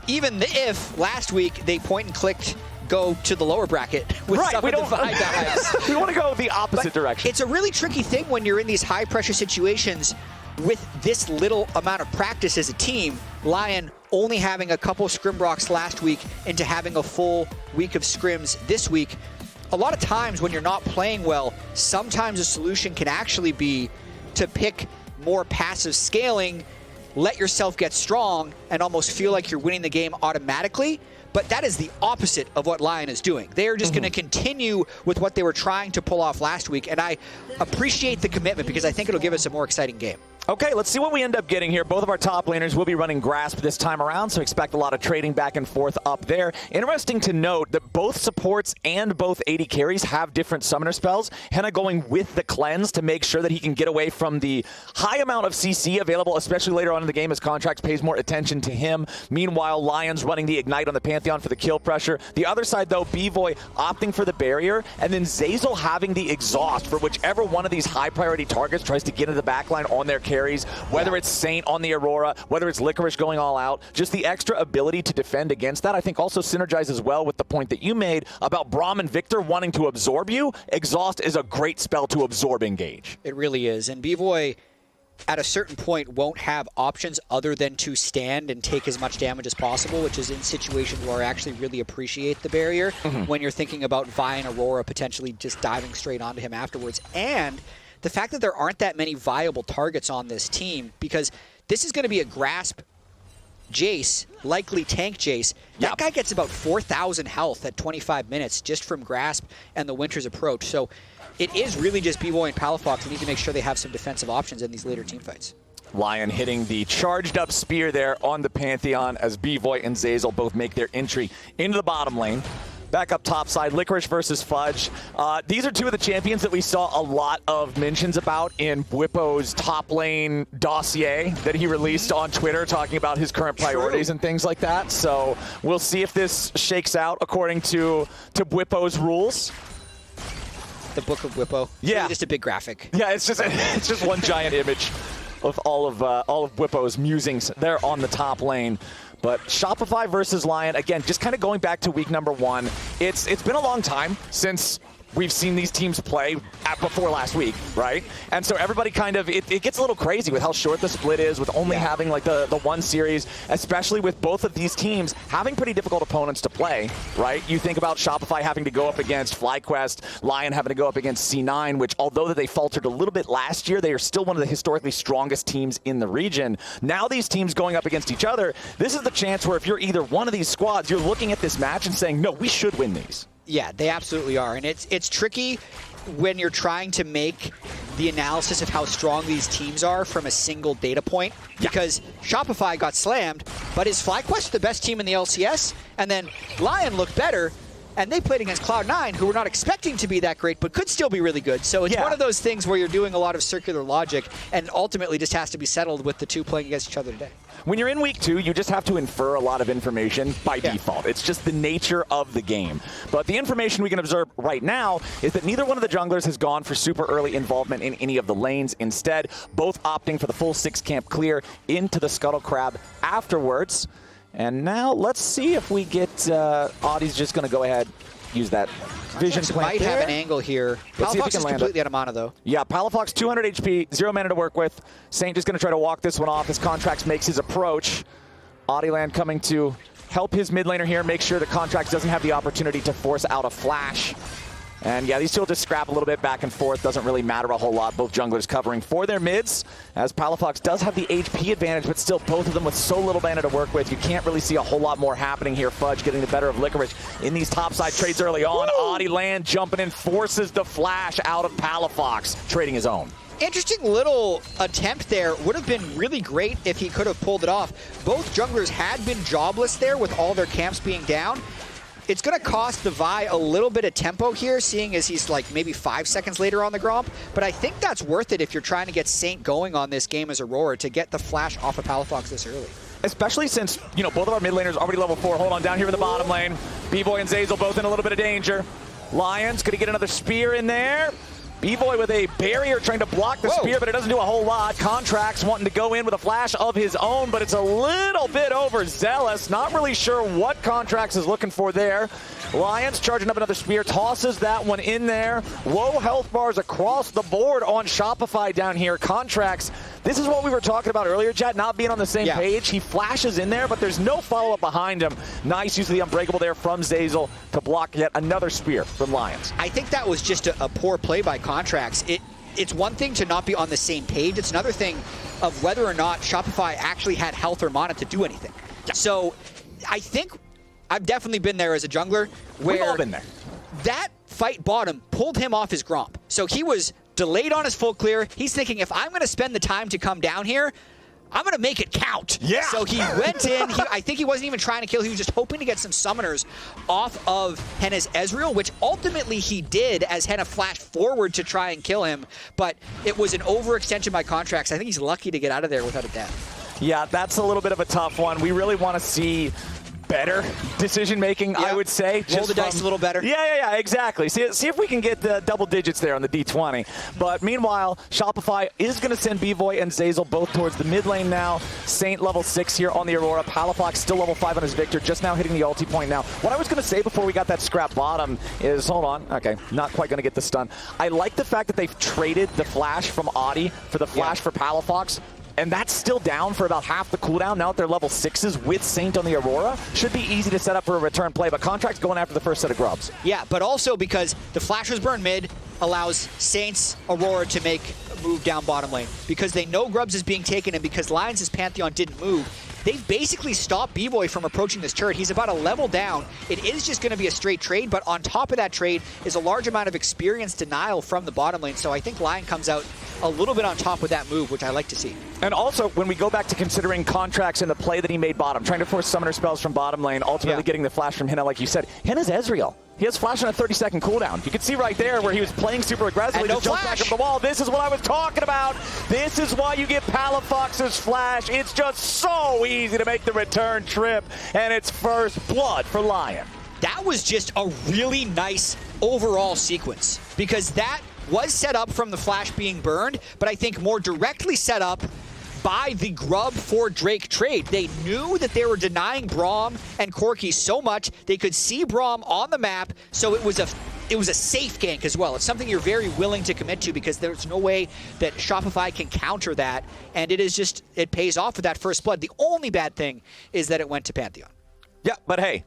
Even if last week they point and clicked go to the lower bracket with some of the Vi guys. We want to go the opposite direction. It's a really tricky thing when you're in these high pressure situations with this little amount of practice as a team. LYON only having a couple scrim blocks last week into having a full week of scrims this week. A lot of times when you're not playing well, sometimes a solution can actually be to pick more passive scaling, let yourself get strong, and almost feel like you're winning the game automatically. But that is the opposite of what LYON is doing. They are just going to continue with what they were trying to pull off last week, and I appreciate the commitment because I think it'll give us a more exciting game. Okay, let's see what we end up getting here. Both of our top laners will be running Grasp this time around, so expect a lot of trading back and forth up there. Interesting to note that both supports and both AD carries have different summoner spells. Hena going with the Cleanse to make sure that he can get away from the high amount of CC available, especially later on in the game as Contractz pays more attention to him. Meanwhile, Lyonz running the Ignite on the Pantheon for the kill pressure. The other side, though, Bvoy opting for the barrier, and then Zeyzal having the exhaust for whichever one of these high-priority targets tries to get into the backline on their carries, whether it's Saint on the Aurora, whether it's Licorice going all out. Just the extra ability to defend against that, I think, also synergizes well with the point that you made about Braum and Viktor wanting to absorb you. Exhaust is a great spell to absorb engage. It really is, and Bvoy at a certain point won't have options other than to stand and take as much damage as possible, which is in situations where I actually really appreciate the barrier when you're thinking about Vi and Aurora potentially just diving straight onto him afterwards. And the fact that there aren't that many viable targets on this team, because this is going to be a Grasp Jayce, likely tank Jayce. That guy gets about 4,000 health at 25 minutes just from Grasp and the Winter's Approach. So it is really just Bvoy and Palafox. They need to make sure they have some defensive options in these later team fights. LYON hitting the charged up spear there on the Pantheon as Bvoy and Zeyzal both make their entry into the bottom lane. Back up top side, Licorice versus Fudge. These are two of the champions that we saw a lot of mentions about in Bwipo's top lane dossier that he released on Twitter, talking about his current priorities and things like that. So we'll see if this shakes out according to Bwipo's rules. The Book of Bwipo. Yeah, really just a big graphic. Yeah, it's just one giant image of all of Bwipo's musings there on the top lane. But Shopify versus LYON, again, just kind of going back to week number 1. It's been a long time since we've seen these teams play before last week, right? And so everybody kind of, it gets a little crazy with how short the split is, with only having like the one series, especially with both of these teams having pretty difficult opponents to play, right? You think about Shopify having to go up against FlyQuest, LYON having to go up against C9, which although that they faltered a little bit last year, they are still one of the historically strongest teams in the region. Now these teams going up against each other, this is the chance where if you're either one of these squads, you're looking at this match and saying, no, we should win these. Yeah, they absolutely are. And it's tricky when you're trying to make the analysis of how strong these teams are from a single data point, because Shopify got slammed, but is FlyQuest the best team in the LCS? And then LYON looked better, and they played against Cloud9, who were not expecting to be that great, but could still be really good. So it's one of those things where you're doing a lot of circular logic, and ultimately just has to be settled with the two playing against each other today. When you're in week 2, you just have to infer a lot of information by default. It's just the nature of the game. But the information we can observe right now is that neither one of the junglers has gone for super early involvement in any of the lanes. Instead, both opting for the full 6-camp clear into the Scuttle Crab afterwards. And now let's see if we get Audie's just going to go ahead, use that vision plant might have an angle here. Palafox is completely out of mana, though. Yeah, Palafox 200 HP, 0 mana to work with. Saint just going to try to walk this one off as Contractz makes his approach. Oddielan coming to help his mid laner here, make sure that Contractz doesn't have the opportunity to force out a flash. And yeah, these two will just scrap a little bit back and forth. Doesn't really matter a whole lot. Both junglers covering for their mids, as Palafox does have the HP advantage, but still both of them with so little mana to work with. You can't really see a whole lot more happening here. Fudge getting the better of Licorice in these topside trades early on. Oddielan jumping in, forces the flash out of Palafox, trading his own. Interesting little attempt there. Would have been really great if he could have pulled it off. Both junglers had been jobless there with all their camps being down. It's going to cost Bvoy a little bit of tempo here, seeing as he's like maybe 5 seconds later on the Gromp. But I think that's worth it if you're trying to get Saint going on this game as Aurora to get the flash off of Palafox this early. Especially since, you know, both of our mid laners already level 4. Hold on, down here in the bottom lane. Bvoy and Zeyzal both in a little bit of danger. Lyonz going to get another spear in there. Bvoy with a barrier trying to block the spear, but it doesn't do a whole lot. Contractz wanting to go in with a flash of his own, but it's a little bit overzealous. Not really sure what Contractz is looking for there. Lyonz charging up another spear, tosses that one in there. Low health bars across the board on Shopify down here. Contractz, this is what we were talking about earlier, Jatt, not being on the same page. He flashes in there, but there's no follow-up behind him. Nice use of the Unbreakable there from Zeyzal to block yet another spear from Lyonz. I think that was just a poor play by Contractz. It's one thing to not be on the same page. It's another thing of whether or not Shopify actually had health or mana to do anything. So I think I've definitely been there as a jungler where we've all been there. That fight bottom pulled him off his Gromp. So he was delayed on his full clear. He's thinking, if I'm going to spend the time to come down here, I'm going to make it count. Yeah. So he went in. I think he wasn't even trying to kill. He was just hoping to get some summoners off of Hena's Ezreal, which ultimately he did as Hena flashed forward to try and kill him. But it was an overextension by Contractz. I think he's lucky to get out of there without a death. Yeah, that's a little bit of a tough one. We really want to see better decision-making, I would say. Roll the dice a little better. Yeah, exactly. See if we can get the double digits there on the D20. But meanwhile, Shopify is going to send Bvoy and Zeyzal both towards the mid lane now. Saint level 6 here on the Aurora. Palafox still level 5 on his Viktor, just now hitting the ulti point now. What I was going to say before we got that scrap bottom is, hold on, okay, not quite going to get the stun. I like the fact that they've traded the flash from Audie for the flash for Palafox. And that's still down for about half the cooldown now at their level 6s with Saint on the Aurora. Should be easy to set up for a return play, but Contractz going after the first set of grubs. Yeah, but also because the flash was burned mid allows Saint's Aurora to make a move down bottom lane. Because they know grubs is being taken, and because Lyonz' Pantheon didn't move, they've basically stopped Bvoy from approaching this turret. He's about a level down. It is just going to be a straight trade, but on top of that trade is a large amount of experience denial from the bottom lane. So I think LYON comes out a little bit on top with that move, which I like to see. And also, when we go back to considering Contractz and the play that he made bottom, trying to force summoner spells from bottom lane, ultimately getting the flash from Hena, like you said. Hena's Ezreal. He has flash on a 30-second cooldown. You can see right there where he was playing super aggressively. And no just jumped back up the wall. This is what I was talking about. This is why you get Palafox's flash. It's just so easy to make the return trip, and it's first blood for LYON. That was just a really nice overall sequence, because that was set up from the flash being burned, but I think more directly set up by the Grub for Drake trade. They knew that they were denying Braum and Corki so much they could see Braum on the map, so it was a it was a safe gank as well. It's something you're very willing to commit to because there's no way that Shopify can counter that, and it pays off with that first blood. The only bad thing is that it went to Pantheon. Yeah, but hey,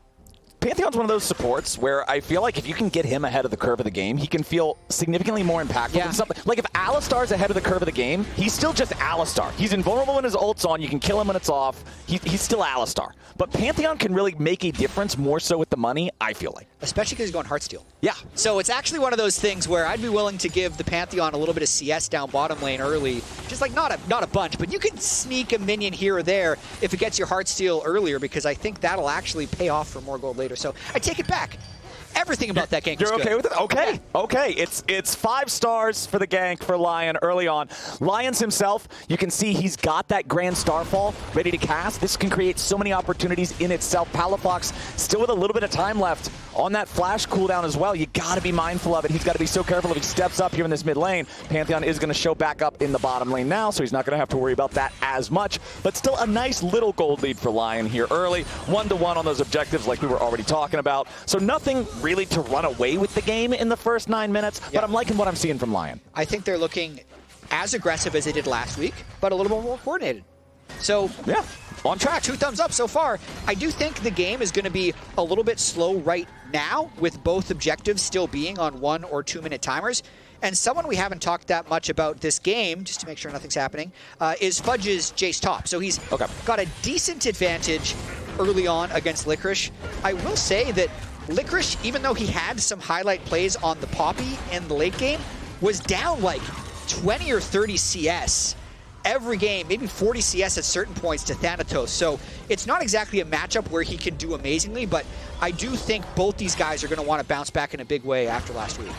Pantheon's one of those supports where I feel like if you can get him ahead of the curve of the game, he can feel significantly more impactful than something. Like if Alistar's ahead of the curve of the game, he's still just Alistar. He's invulnerable when his ult's on. You can kill him when it's off. He's still Alistar. But Pantheon can really make a difference more so with the money, I feel like. Especially because he's going Heartsteel. Yeah. So it's actually one of those things where I'd be willing to give the Pantheon a little bit of CS down bottom lane early. Just like not a bunch, but you can sneak a minion here or there if it gets your Heartsteel earlier, because I think that'll actually pay off for more gold later. So I take it back. Everything about that gank was good. You're okay with it? Okay. Yeah. Okay. It's 5 stars for the gank for Lion early on. Lyonz himself, you can see he's got that Grand Starfall ready to cast. This can create so many opportunities in itself. Palafox still with a little bit of time left on that flash cooldown as well. You got to be mindful of it. He's got to be so careful if he steps up here in this mid lane. Pantheon is going to show back up in the bottom lane now, so he's not going to have to worry about that as much. But still a nice little gold lead for Lion here early. 1-1 on those objectives like we were already talking about. So nothing really to run away with the game in the first 9 minutes, but I'm liking what I'm seeing from Lion. I think they're looking as aggressive as they did last week, but a little bit more coordinated. So yeah, on track. 2 thumbs up so far. I do think the game is going to be a little bit slow right now, with both objectives still being on 1 or 2 minute timers. And someone we haven't talked that much about this game, just to make sure nothing's happening, is Fudge's Jayce top. So he's got a decent advantage early on against Licorice. I will say that Licorice, even though he had some highlight plays on the Poppy in the late game, was down like 20 or 30 CS every game, maybe 40 CS at certain points to Thanatos. So it's not exactly a matchup where he can do amazingly, but I do think both these guys are going to want to bounce back in a big way after last week.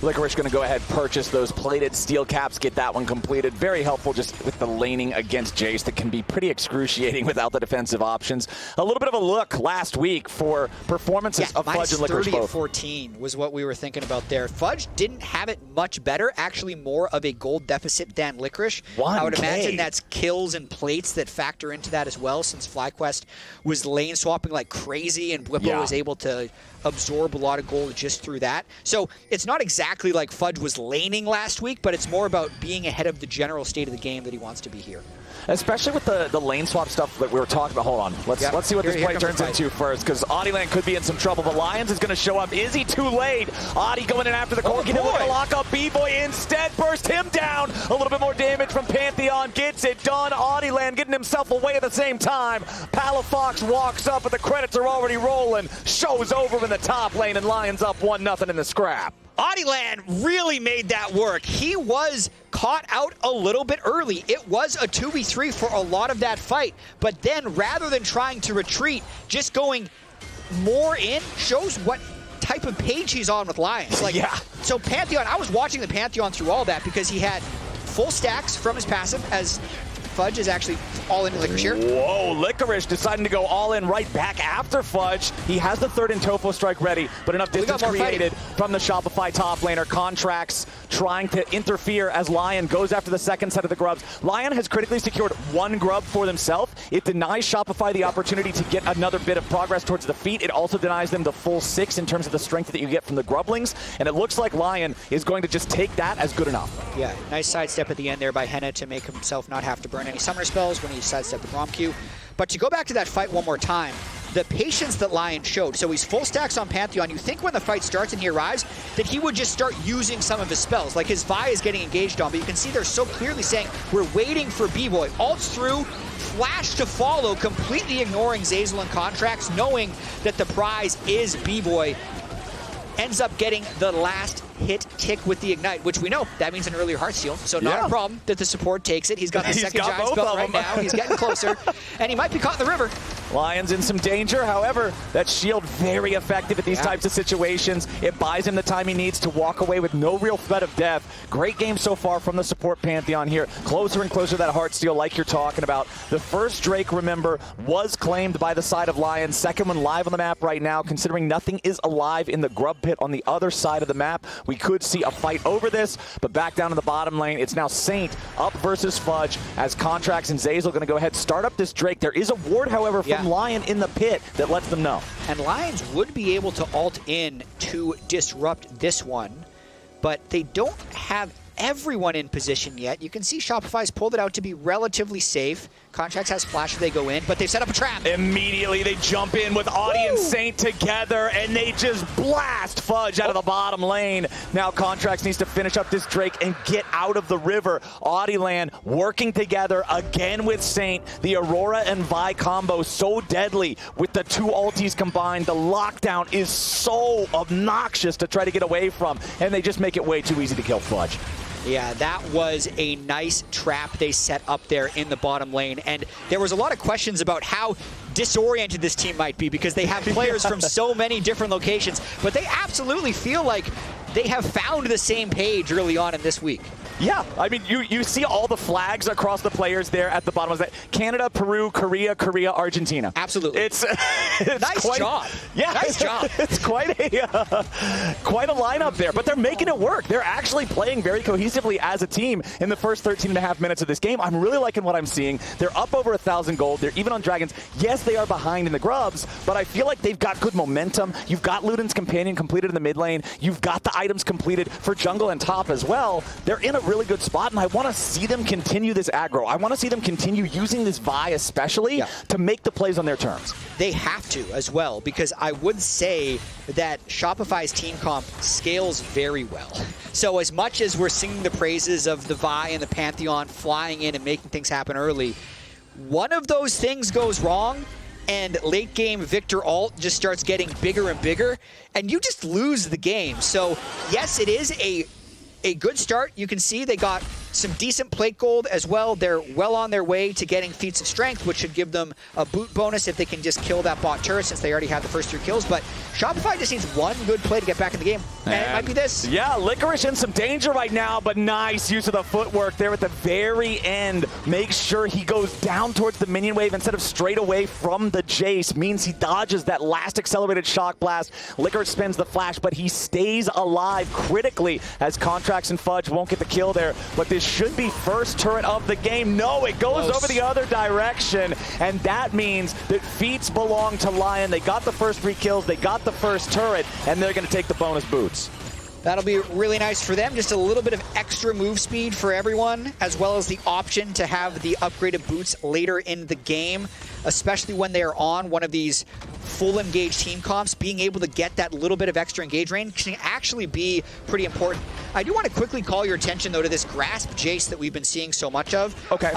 Licorice going to go ahead purchase those plated steel caps, get that one completed. Very helpful just with the laning against Jayce that can be pretty excruciating without the defensive options. A little bit of a look last week for performances of Fudge and Licorice both. 30-14 was what we were thinking about there. Fudge didn't have it much better, actually more of a gold deficit than Licorice. I would imagine that's kills and plates that factor into that as well, since FlyQuest was lane swapping like crazy and Bvoy was able to absorb a lot of gold just through that. So it's not exactly like Fudge was laning last week, but it's more about being ahead of the general state of the game that he wants to be here. Especially with the lane swap stuff that we were talking about. Hold on. Let's see what this play turns into first, because Oddielan could be in some trouble. The Lyonz is going to show up. Is he too late? Oddie going in after the Corki. He'll lock up. Bvoy instead burst him down. A little bit more damage from Pantheon. Gets it done. Oddielan getting himself away at the same time. Palafox walks up, but the credits are already rolling. Shows over in the top lane, and Lyonz up 1-0 in the scrap. Oddielan really made that work. He was caught out a little bit early. It was a 2v3 for a lot of that fight. But then rather than trying to retreat, just going more in shows what type of page he's on with Lyonz. So Pantheon, I was watching the Pantheon through all that because he had full stacks from his passive, as Fudge is actually all in Licorice here. Whoa, Licorice deciding to go all in right back after Fudge. He has the third Intofo strike ready, but enough distance created from the Shopify top laner. Contractz trying to interfere as Lion goes after the second set of the grubs. Lion has critically secured 1 grub for themselves. It denies Shopify the opportunity to get another bit of progress towards the feet. It also denies them the full 6 in terms of the strength that you get from the grublings, and it looks like Lion is going to just take that as good enough. Yeah, nice sidestep at the end there by Hena to make himself not have to burn any summoner spells when he sidestepped the Braum Q. But to go back to that fight one more time, the patience that Lion showed. So he's full stacks on Pantheon. You think when the fight starts and he arrives that he would just start using some of his spells. Like his Vi is getting engaged on, but you can see they're so clearly saying, we're waiting for Bvoy. Ults through, flash to follow, completely ignoring Zeyzal and Contractz, knowing that the prize is Bvoy. Ends up getting the last hit tick with the Ignite, which we know that means an earlier Heartsteel, so not a problem that the support takes it. He's got the second giant spell right now. He's getting closer, and he might be caught in the river. Lyonz in some danger. However, that shield very effective at these types of situations. It buys him the time he needs to walk away with no real threat of death. Great game so far from the support Pantheon here. Closer and closer to that Heartsteel like you're talking about. The first Drake, remember, was claimed by the side of Lyonz. Second one live on the map right now, considering nothing is alive in the grub pit on the other side of the map. We could see a fight over this, but back down in the bottom lane, it's now Saint up versus Fudge as Contractz and Zeyzal going to go ahead start up this Drake. There is a ward, however, for from Lion in the pit that lets them know. And Lyonz would be able to ult in to disrupt this one, but they don't have everyone in position yet. You can see Shopify's pulled it out to be relatively safe. Contractz has flash if they go in, but they've set up a trap. Immediately they jump in with Audie and Saint together, and they just blast Fudge out of the bottom lane. Now Contractz needs to finish up this Drake and get out of the river. Oddielan working together again with Saint. The Aurora and Vi combo so deadly with the two ultis combined. The lockdown is so obnoxious to try to get away from, and they just make it way too easy to kill Fudge. Yeah, that was a nice trap they set up there in the bottom lane. And there was a lot of questions about how disoriented this team might be because they have players from so many different locations. But they absolutely feel like they have found the same page early on in this week. Yeah, I mean, you see all the flags across the players there at the bottom. Is that Canada, Peru, Korea, Argentina? Absolutely. It's nice job. Yeah, nice job. It's quite a lineup there, but they're making it work. They're actually playing very cohesively as a team in the first 13.5 minutes of this game. I'm really liking what I'm seeing. They're up over 1,000 gold. They're even on Dragons. Yes, they are behind in the grubs, but I feel like they've got good momentum. You've got Luden's Companion completed in the mid lane. You've got the items completed for jungle and top as well. They're in a really good spot, and I want to see them continue this aggro. I want to see them continue using this Vi especially to make the plays on their terms. They have to as well, because I would say that Shopify's team comp scales very well. So as much as we're singing the praises of the Vi and the Pantheon flying in and making things happen early, one of those things goes wrong, and late game Viktor ult just starts getting bigger and bigger, and you just lose the game. So yes, it is a good start. You can see they got some decent plate gold as well. They're well on their way to getting feats of strength, which should give them a boot bonus if they can just kill that bot turret, since they already had the first 3 kills. But Shopify just needs one good play to get back in the game, and it might be this. Yeah, Licorice in some danger right now, but nice use of the footwork there at the very end. Make sure he goes down towards the minion wave instead of straight away from the Jayce. Means he dodges that last accelerated shock blast. Licorice spins the flash, but he stays alive critically as Contractz and Fudge won't get the kill there. But this should be first turret of the game. No, it goes over the other direction, and that means that feats belong to Lion. They got the first 3 kills, they got the first turret, and they're going to take the bonus boots. That'll be really nice for them. Just a little bit of extra move speed for everyone, as well as the option to have the upgraded boots later in the game, especially when they are on one of these full engaged team comps. Being able to get that little bit of extra engage range can actually be pretty important. I do want to quickly call your attention, though, to this Grasp Jayce that we've been seeing so much of. Okay.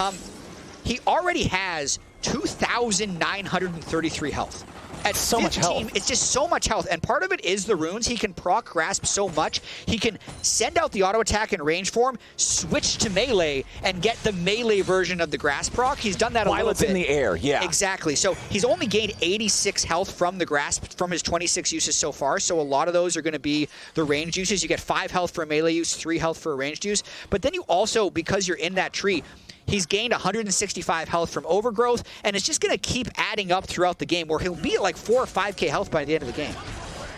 He already has 2,933 health. At so 15, much health. It's just so much health, and part of it is the runes. He can proc Grasp so much. He can send out the auto attack in range form, switch to melee, and get the melee version of the Grasp proc. He's done that a little bit. While it's in the air, yeah. Exactly. So he's only gained 86 health from the Grasp from his 26 uses so far. So a lot of those are going to be the ranged uses. You get 5 health for a melee use, 3 health for a ranged use. But then you also, because you're in that tree, he's gained 165 health from Overgrowth, and it's just going to keep adding up throughout the game, where he'll be at like 4 or 5k health by the end of the game.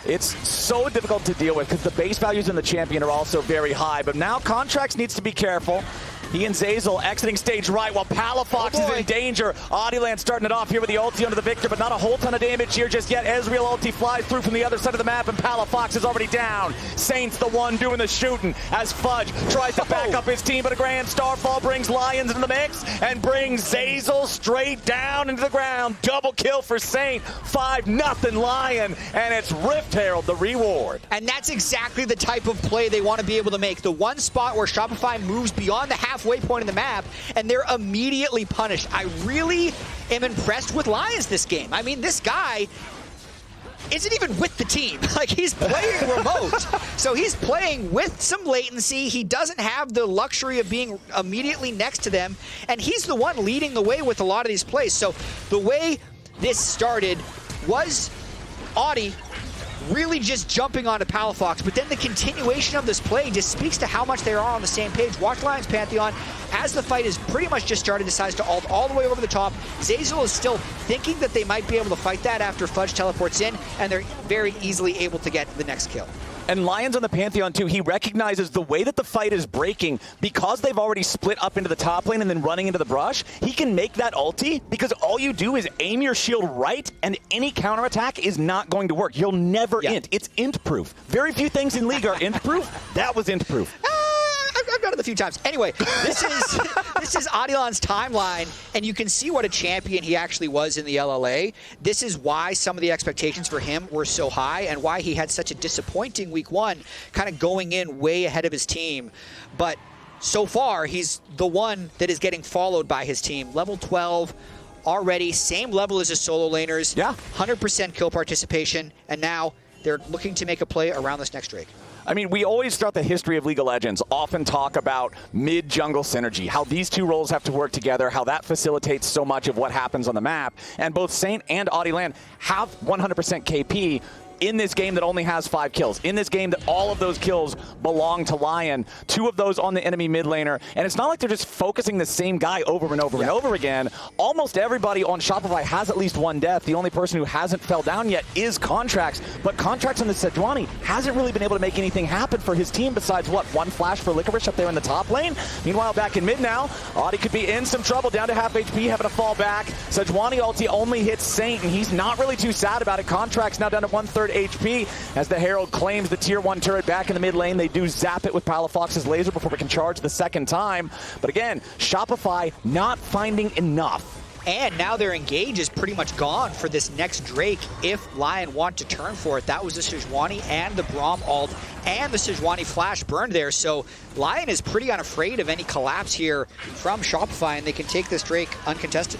It's so difficult to deal with because the base values in the champion are also very high, but now Contractz needs to be careful. He and Zeyzal exiting stage right while Palafox is in danger. Oddielan starting it off here with the ulti onto the Viktor, but not a whole ton of damage here just yet. Ezreal ulti flies through from the other side of the map, and Palafox is already down. Saint's the one doing the shooting as Fudge tries to back up his team, but a grand Starfall brings Lyonz into the mix and brings Zeyzal straight down into the ground. Double kill for Saint. 5-0 Lion, and it's Rift Herald the reward. And that's exactly the type of play they want to be able to make. The one spot where Shopify moves beyond the halfway point in the map, and they're immediately punished. I really am impressed with Lyonz this game. I mean, this guy isn't even with the team. Like, he's playing remote. So he's playing with some latency. He doesn't have the luxury of being immediately next to them, and he's the one leading the way with a lot of these plays. So the way this started was Audie really just jumping onto Palafox, but then the continuation of this play just speaks to how much they are on the same page. Watch Lyonz Pantheon, as the fight is pretty much just started, decides to ult all the way over the top. Zeyzal is still thinking that they might be able to fight that after Fudge teleports in, and they're very easily able to get the next kill. And Lyonz on the Pantheon too, he recognizes the way that the fight is breaking, because they've already split up into the top lane and then running into the brush, he can make that ulti because all you do is aim your shield right and any counterattack is not going to work. You'll never int. It's int proof. Very few things in League are int proof. That was int proof. I've done it a few times. Anyway, this is Oddielan's timeline, and you can see what a champion he actually was in the LLA. This is why some of the expectations for him were so high and why he had such a disappointing week one, kind of going in way ahead of his team. But so far, he's the one that is getting followed by his team. Level 12 already, same level as his solo laners. Yeah. 100% kill participation, and now they're looking to make a play around this next Drake. I mean, we always throughout the history of League of Legends often talk about mid-jungle synergy, how these two roles have to work together, how that facilitates so much of what happens on the map. And both Saint and Oddielan have 100% KP in this game that only has 5 kills. In this game that all of those kills belong to LYON, 2 of those on the enemy mid laner. And it's not like they're just focusing the same guy over and over and over again. Almost everybody on Shopify has at least 1 death. The only person who hasn't fell down yet is Contractz. But Contractz on the Sejuani hasn't really been able to make anything happen for his team besides, what, 1 flash for Licorice up there in the top lane? Meanwhile, back in mid now, Audie could be in some trouble, down to half HP, having to fall back. Sejuani ulti only hits Saint, and he's not really too sad about it. Contractz now down to 1/3 HP as the Herald claims the tier 1 turret back in the mid lane. They do zap it with Palafox's laser before we can charge the second time. But again, Shopify not finding enough. And now their engage is pretty much gone for this next Drake if LYON want to turn for it. That was the Sejuani and the Braum ult and the Sejuani flash burned there. So LYON is pretty unafraid of any collapse here from Shopify, and they can take this Drake uncontested.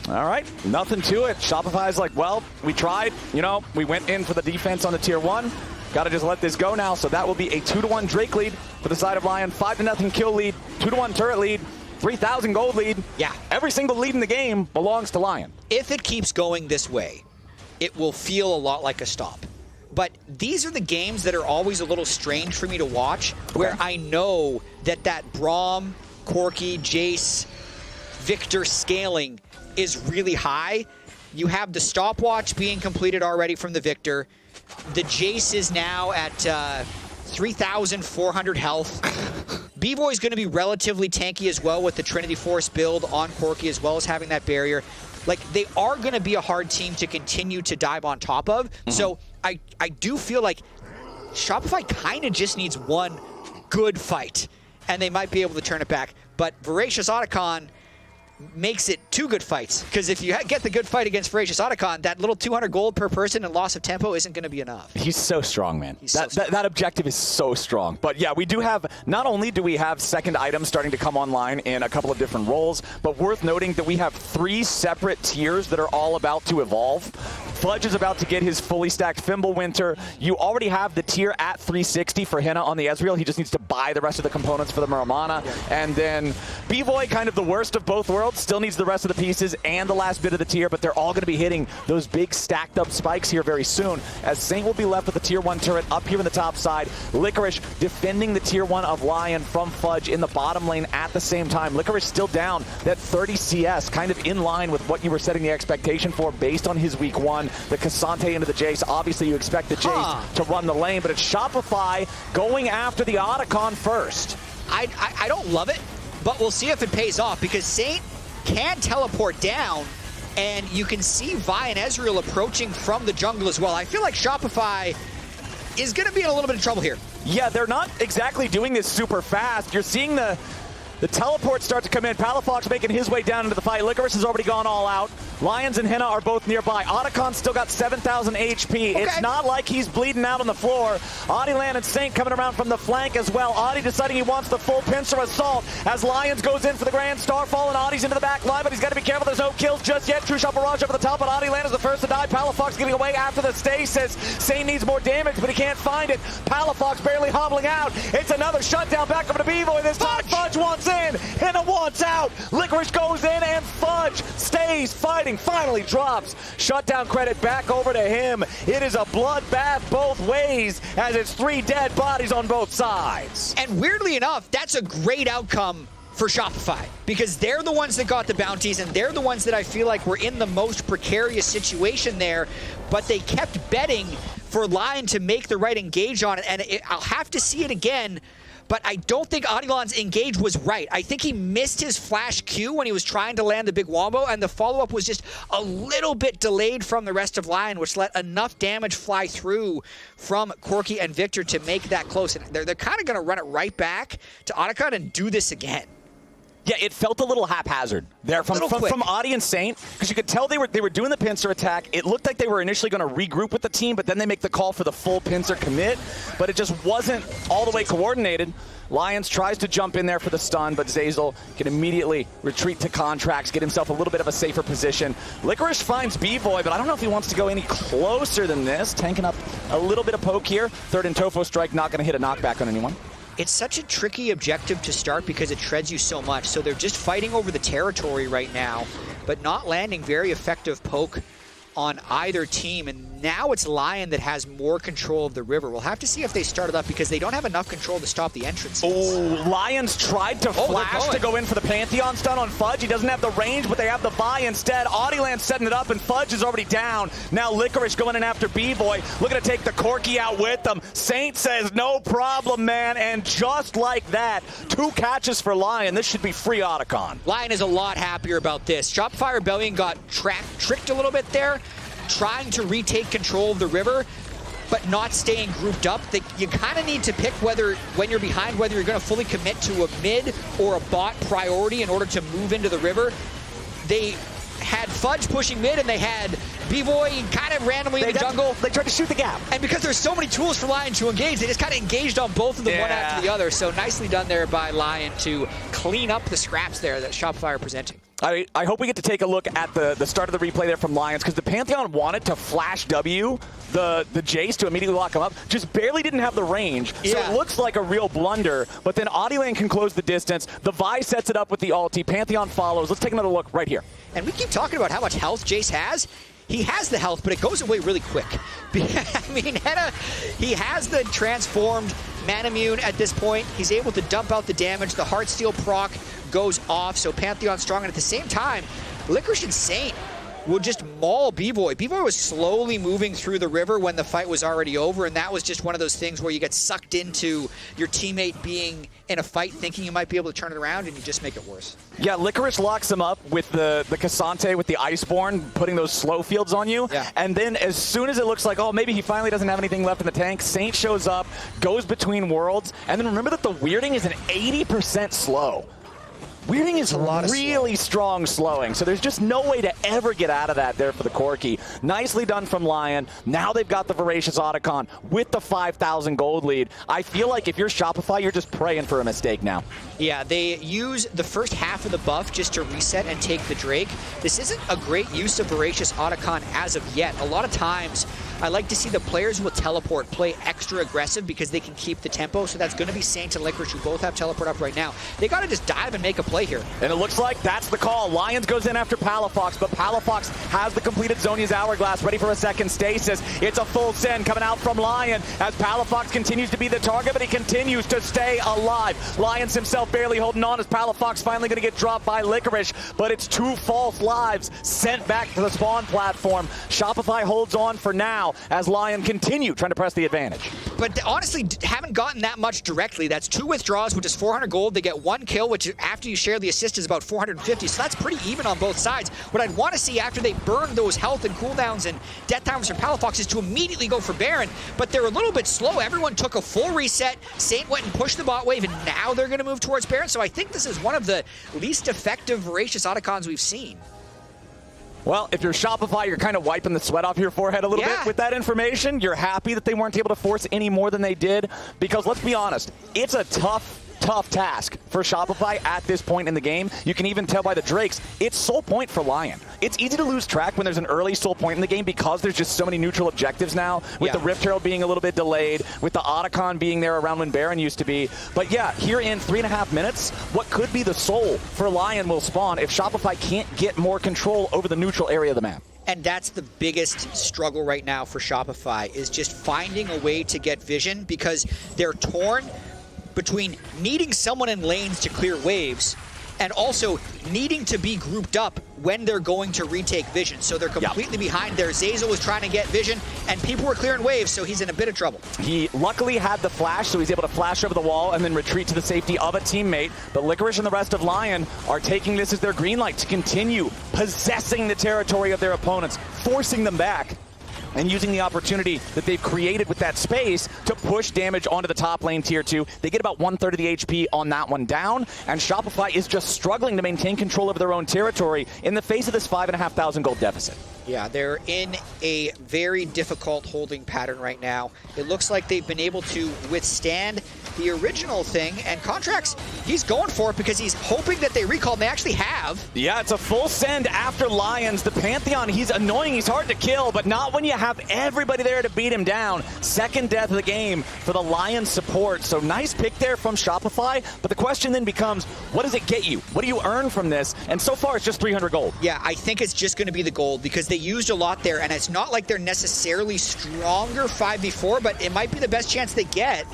All right, nothing to it. Shopify's like, well, we tried. You know, we went in for the defense on the tier 1. Got to just let this go now. So that will be a 2-1 Drake lead for the side of LYON. 5-0 kill lead, 2-1 turret lead, 3,000 gold lead. Yeah. Every single lead in the game belongs to LYON. If it keeps going this way, it will feel a lot like a stop. But these are the games that are always a little strange for me to watch, where I know that Braum, Corki, Jayce, Viktor scaling is really high. You have the stopwatch being completed already from the Viktor. The Jayce is now at 3,400 health. Bvoy is going to be relatively tanky as well with the Trinity Force build on Corki, as well as having that barrier. Like, they are going to be a hard team to continue to dive on top of. So I do feel like Shopify kind of just needs one good fight, and they might be able to turn it back. But Voracious Otacon makes it 2 good fights, because if you get the good fight against Voracious Otacon, that little 200 gold per person and loss of tempo isn't going to be enough. He's so strong, man. That that objective is so strong. But yeah, we do have, not only do we have second items starting to come online in a couple of different roles, but worth noting that we have 3 separate tiers that are all about to evolve. Fudge is about to get his fully stacked Fimbulwinter. You already have the tier at 360 for Hena on the Ezreal. He just needs to buy the rest of the components for the Muramana. And then Bvoy, kind of the worst of both worlds, still needs the rest of the pieces and the last bit of the tier, but they're all going to be hitting those big stacked up spikes here very soon, as Saint will be left with the tier 1 turret up here in the top side. Licorice defending the tier 1 of LYON from Fudge in the bottom lane at the same time. Licorice still down that 30 CS, kind of in line with what you were setting the expectation for based on his week 1. The Cassante into the Jayce. Obviously, you expect the Jayce to run the lane, but it's Shopify going after the Otacon first. I don't love it, but we'll see if it pays off, because Saint can teleport down, and you can see Vi and Ezreal approaching from the jungle as well. I feel like Shopify is going to be in a little bit of trouble here. Yeah, they're not exactly doing this super fast. You're seeing the teleports start to come in. Palafox making his way down into the fight. Licorice has already gone all out. Lyonz and Hena are both nearby. Otacon's still got 7,000 HP. Okay. It's not like he's bleeding out on the floor. Oddielan and Saint coming around from the flank as well. Audie deciding he wants the full pincer assault as Lyonz goes in for the Grand Starfall, and Audie's into the back line, but he's got to be careful. There's no kills just yet. True Shot Barrage over the top, but Oddielan is the first to die. Palafox getting away after the stasis. Saint needs more damage, but he can't find it. Palafox barely hobbling out. It's another shutdown back over to Bvoy. This time Fudge wants in. Hena wants out. Licorice goes in, and Fudge stays fighting. Finally drops. Shutdown credit back over to him. It is a bloodbath both ways, as it's 3 dead bodies on both sides. And weirdly enough, that's a great outcome for Shopify, because they're the ones that got the bounties, and they're the ones that I feel like were in the most precarious situation there, but they kept betting for LYON to make the right engage on it, and I'll have to see it again, but I don't think Oddielan's engage was right. I think he missed his flash Q when he was trying to land the big wombo, and the follow-up was just a little bit delayed from the rest of LYON, which let enough damage fly through from Corki and Viktor to make that close. And they're kind of going to run it right back to Oddielan and do this again. Yeah, it felt a little haphazard there from Audie and Saint, because you could tell they were doing the pincer attack. It looked like they were initially going to regroup with the team, but then they make the call for the full pincer commit, but it just wasn't all the way coordinated. Lyonz tries to jump in there for the stun, but Zeyzal can immediately retreat to Contractz, get himself a little bit of a safer position. Licorice finds Bvoy, but I don't know if he wants to go any closer than this. Tanking up a little bit of poke here. Third and Tofo strike, not going to hit a knockback on anyone. It's such a tricky objective to start because it shreds you so much. So they're just fighting over the territory right now, but not landing very effective poke on either team. And now it's LYON that has more control of the river. We'll have to see if they start it up because they don't have enough control to stop the entrances. Oh, Lyonz tried to flash to go in for the Pantheon stun on Fudge. He doesn't have the range, but they have the buy instead. Audielan setting it up, and Fudge is already down. Now Licorice going in after Bvoy, looking to take the Corki out with them. Saint says, no problem, man, and just like that, 2 catches for LYON. This should be free Otacon. LYON is a lot happier about this. Shopify Rebellion got tricked a little bit there, trying to retake control of the river, but not staying grouped up. You kind of need to pick when you're behind, whether you're going to fully commit to a mid or a bot priority in order to move into the river. They had Fudge pushing mid, and they had Bvoy kind of randomly in the jungle. They tried to shoot the gap. And because there's so many tools for LYON to engage, they just kind of engaged on both of them, one after the other. So nicely done there by LYON to clean up the scraps there that Shopify are presenting. I hope we get to take a look at the start of the replay there from Lyonz, because the Pantheon wanted to flash W the Jayce to immediately lock him up, just barely didn't have the range. So it looks like a real blunder, but then Oddielan can close the distance. The Vi sets it up with the ulti. Pantheon follows. Let's take another look right here. And we keep talking about how much health Jayce has. He has the health, but it goes away really quick. I mean, Hena, he has the transformed Manamune at this point. He's able to dump out the damage. The Heartsteel proc goes off, so Pantheon's strong. And at the same time, Licorice and Saint will just maul Bvoy. Bvoy was slowly moving through the river when the fight was already over, and that was just one of those things where you get sucked into your teammate being in a fight thinking you might be able to turn it around, and you just make it worse. Yeah, Licorice locks him up with the Cassante, with the Iceborne, putting those slow fields on you. Yeah. And then as soon as it looks like, oh, maybe he finally doesn't have anything left in the tank, Saint shows up, goes between worlds, and then remember that the weirding is an 80% slow. Weirding is really strong slowing, so there's just no way to ever get out of that there for the Corki. Nicely done from LYON. Now they've got the Voracious Otacon with the 5,000 gold lead. I feel like if you're Shopify, you're just praying for a mistake now. Yeah, they use the first half of the buff just to reset and take the Drake. This isn't a great use of Voracious Otacon as of yet. A lot of times, I like to see the players who will teleport play extra aggressive because they can keep the tempo, so that's going to be Saint and Licorice, who both have teleport up right now. They got to just dive and make a play here. And it looks like that's the call. Lyonz goes in after Palafox, but Palafox has the completed Zhonya's Hourglass, ready for a second stasis. It's a full send coming out from LYON as Palafox continues to be the target, but he continues to stay alive. Lyonz himself barely holding on as Palafox finally going to get dropped by Licorice, but it's 2 false lives sent back to the spawn platform. Shopify holds on for now as LYON continue trying to press the advantage. But honestly, haven't gotten that much directly. That's 2 withdraws, which is 400 gold. They get 1 kill, which after you share the assist is about 450, so that's pretty even on both sides. What I'd want to see after they burn those health and cooldowns and death timers for Palafox is to immediately go for Baron, but they're a little bit slow. Everyone took a full reset. Saint went and pushed the bot wave, and now they're going to move towards Baron, so I think this is one of the least effective Voracious Otacons we've seen. Well, if you're Shopify, you're kind of wiping the sweat off your forehead a little bit with that information. You're happy that they weren't able to force any more than they did, because let's be honest, it's a tough task for Shopify at this point in the game. You can even tell by the Drakes, it's soul point for LYON. It's easy to lose track when there's an early soul point in the game because there's just so many neutral objectives now, with the Rift Herald being a little bit delayed, with the Otacon being there around when Baron used to be. But yeah, here in 3.5 minutes, what could be the soul for LYON will spawn if Shopify can't get more control over the neutral area of the map. And that's the biggest struggle right now for Shopify, is just finding a way to get vision, because they're torn between needing someone in lanes to clear waves and also needing to be grouped up when they're going to retake vision. So they're completely behind there. Zeyzal was trying to get vision, and people were clearing waves, so he's in a bit of trouble. He luckily had the flash, so he's able to flash over the wall and then retreat to the safety of a teammate. But Licorice and the rest of LYON are taking this as their green light to continue possessing the territory of their opponents, forcing them back, and using the opportunity that they've created with that space to push damage onto the top lane tier 2. They get about 1/3 of the HP on that one down, and Shopify is just struggling to maintain control over their own territory in the face of this 5,500 gold deficit. Yeah, they're in a very difficult holding pattern right now. It looks like they've been able to withstand the original thing, and Contractz, he's going for it because he's hoping that they recall, and they actually have. Yeah, it's a full send after Lyonz. The Pantheon, he's annoying, he's hard to kill, but not when you have everybody there to beat him down. Second death of the game for the Lyonz support. So nice pick there from Shopify, but the question then becomes, what does it get you? What do you earn from this? And so far, it's just 300 gold. Yeah, I think it's just going to be the gold because they used a lot there, and it's not like they're necessarily stronger 5v4, but it might be the best chance they get.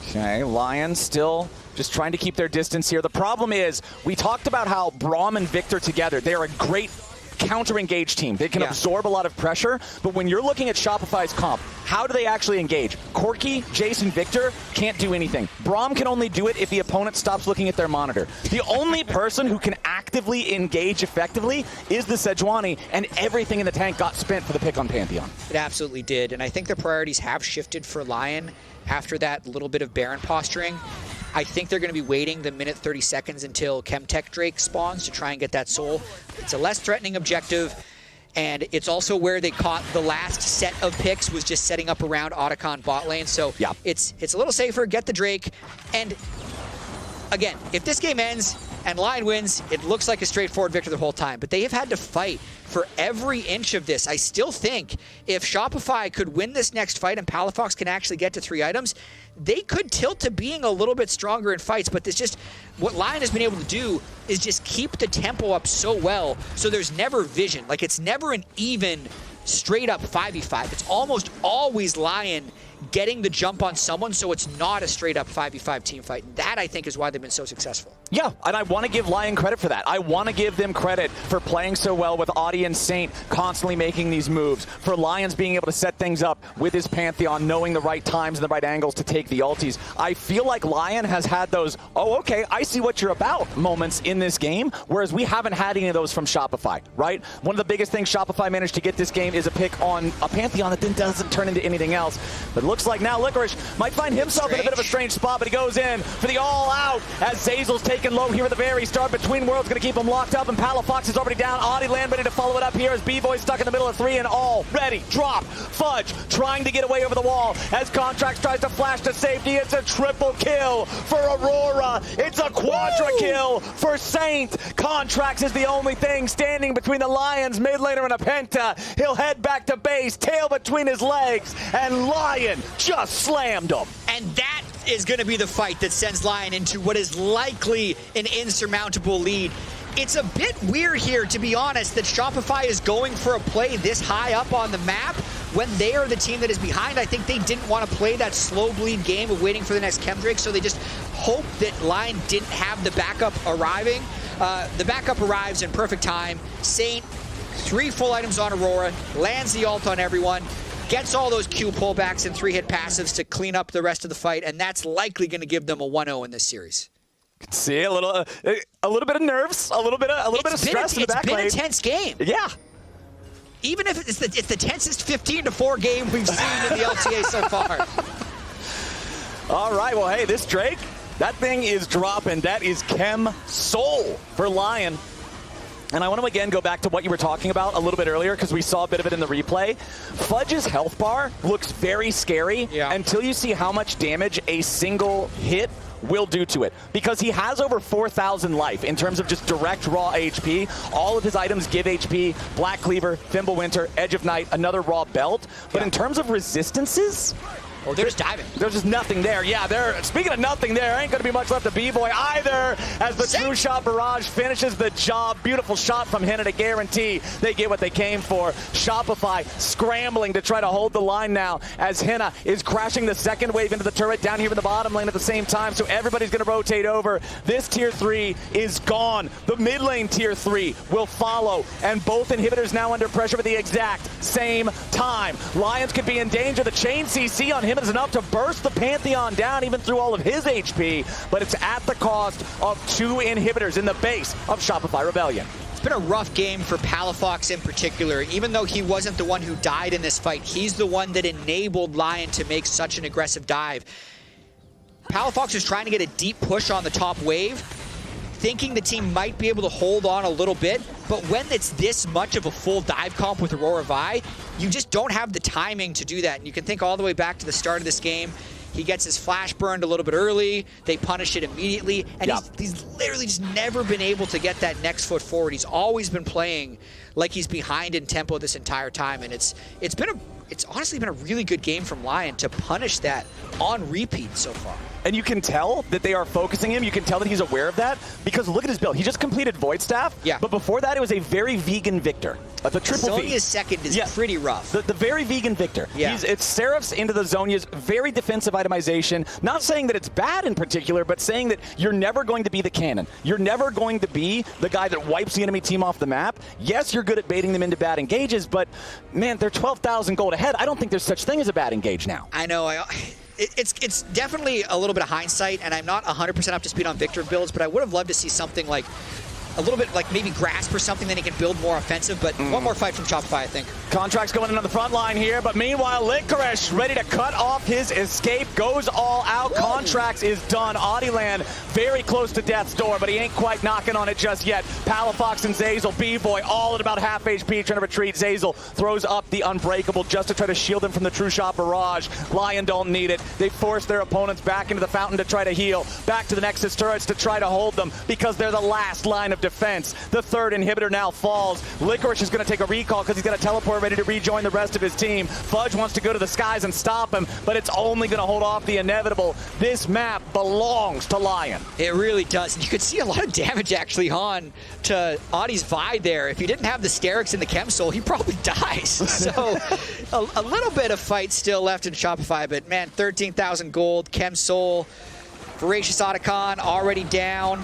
Okay, Lyonz still just trying to keep their distance here. The problem is, we talked about how Braum and Viktor together, they are a great counter-engage team. They can absorb a lot of pressure, but when you're looking at Shopify's comp, how do they actually engage? Corki, Jayce, and Viktor can't do anything. Braum can only do it if the opponent stops looking at their monitor. The only person who can actively engage effectively is the Sejuani, and everything in the tank got spent for the pick on Pantheon. It absolutely did, and I think the priorities have shifted for LYON after that little bit of Baron posturing. I think they're going to be waiting the minute 30 seconds until Chemtech Drake spawns to try and get that soul. It's a less threatening objective, and it's also where they caught the last set of picks was just setting up around Oddielan bot lane. So it's a little safer, get the Drake, and again, if this game ends and LYON wins, it looks like a straightforward victory the whole time, but they have had to fight for every inch of this. I still think if Shopify could win this next fight and Palafox can actually get to 3 items, they could tilt to being a little bit stronger in fights, but what LYON has been able to do is just keep the tempo up so well, so there's never vision. Like, it's never an even straight up 5v5. It's almost always LYON getting the jump on someone, so it's not a straight up 5v5 team fight. That, I think, is why they've been so successful. Yeah, and I want to give LYON credit for that. I want to give them credit for playing so well with Audie and Saint constantly making these moves, for Lyonz being able to set things up with his Pantheon, knowing the right times and the right angles to take the ultis. I feel like LYON has had those, oh, okay, I see what you're about moments in this game, whereas we haven't had any of those from Shopify, right? One of the biggest things Shopify managed to get this game is a pick on a Pantheon that then doesn't turn into anything else. But it looks like now Licorice might find himself in a bit of a strange spot, but he goes in for the all-out as Zeyzal's taken low here at the very start. Between Worlds going to keep him locked up, and Palafox is already down. Oddielan ready to follow it up here as Bvoy stuck in the middle of 3 and already drop. Fudge trying to get away over the wall as Contractz tries to flash to safety. It's a triple kill for Aurora. It's a quadra kill for Saint. Contractz is the only thing standing between the LYONz mid laner and a Penta. He'll head back to base, tail between his legs, and LYON just slammed him. And that is going to be the fight that sends LYON into what is likely an insurmountable lead. It's a bit weird here, to be honest, that Shopify is going for a play this high up on the map when they are the team that is behind. I think they didn't want to play that slow bleed game of waiting for the next Chemdrake, so they just hoped that LYON didn't have the backup arriving. The backup arrives in perfect time. Saint, 3 full items on Aurora, lands the ult on everyone, gets all those Q pullbacks and 3-hit passives to clean up the rest of the fight, and that's likely going to give them a 1-0 in this series. See a little bit of nerves, a little bit of stress in the back lane. It's been a tense game. Yeah. Even if it's the tensest 15-4 game we've seen in the LTA so far. All right, well, hey, this Drake, that thing is dropping. That is Chem Soul for LYON. And I want to again go back to what you were talking about a little bit earlier, because we saw a bit of it in the replay. Fudge's health bar looks very scary until you see how much damage a single hit will do to it, because he has over 4,000 life in terms of just direct raw HP. All of his items give HP: Black Cleaver, Thimblewinter, Edge of Night, another raw belt. But in terms of resistances, Oh, they're just diving. There's just nothing there. Yeah, speaking of nothing there, ain't going to be much left of Bvoy either as the True Shot Barrage finishes the job. Beautiful shot from Hena to guarantee they get what they came for. Shopify scrambling to try to hold the line now as Hena is crashing the second wave into the turret down here in the bottom lane at the same time, so everybody's going to rotate over. This tier 3 is gone. The mid lane tier 3 will follow, and both inhibitors now under pressure at the exact same time. Lyonz could be in danger. The chain CC on him is enough to burst the Pantheon down even through all of his HP, but it's at the cost of 2 inhibitors in the base of Shopify Rebellion. It's been a rough game for Palafox in particular. Even though he wasn't the one who died in this fight, he's the one that enabled Lion to make such an aggressive dive. Palafox was trying to get a deep push on the top wave, thinking the team might be able to hold on a little bit, but when it's this much of a full dive comp with Aurora Vi, you just don't have the timing to do that. And you can think all the way back to the start of this game. He gets his flash burned a little bit early, they punish it immediately, and he's literally just never been able to get that next foot forward. He's always been playing like he's behind in tempo this entire time, and it's honestly been a really good game from Lion to punish that on repeat so far. And you can tell that they are focusing him. You can tell that he's aware of that because look at his build. He just completed Void Staff, but before that it was a very vegan Viktor. The triple V. Zonia's second is pretty rough. The very vegan Viktor. It's Seraphs into the Zonia's, very defensive itemization. Not saying that it's bad in particular, but saying that you're never going to be the cannon. You're never going to be the guy that wipes the enemy team off the map. Yes, you're good at baiting them into bad engages, but man, they're 12,000 gold ahead. I don't think there's such thing as a bad engage now. I know. It's definitely a little bit of hindsight, and I'm not 100% up to speed on Viktor builds, but I would have loved to see something like a little bit like maybe Grasp or something, then he can build more offensive, but one more fight from Shopify, I think. Contractz going in on the front line here, but meanwhile, Licorice ready to cut off his escape, goes all out. Contractz is done. Oddielan very close to death's door, but he ain't quite knocking on it just yet. Palafox and Zeyzal, Bvoy all at about half HP trying to retreat. Zeyzal throws up the Unbreakable just to try to shield him from the True Shot Barrage. Lion don't need it. They force their opponents back into the fountain to try to heal, back to the Nexus turrets to try to hold them because they're the last line of defense. The third inhibitor now falls. Licorice is going to take a recall because he's got a teleport ready to rejoin the rest of his team. Fudge wants to go to the skies and stop him, but it's only going to hold off the inevitable. This map belongs to Lion. It really does. And you could see a lot of damage actually on to Audie's Vi there. If he didn't have the Sterix and the Chem Soul, he probably dies. So a little bit of fight still left in Shopify, but man, 13,000 gold, Chem Soul, Voracious Otacon already down.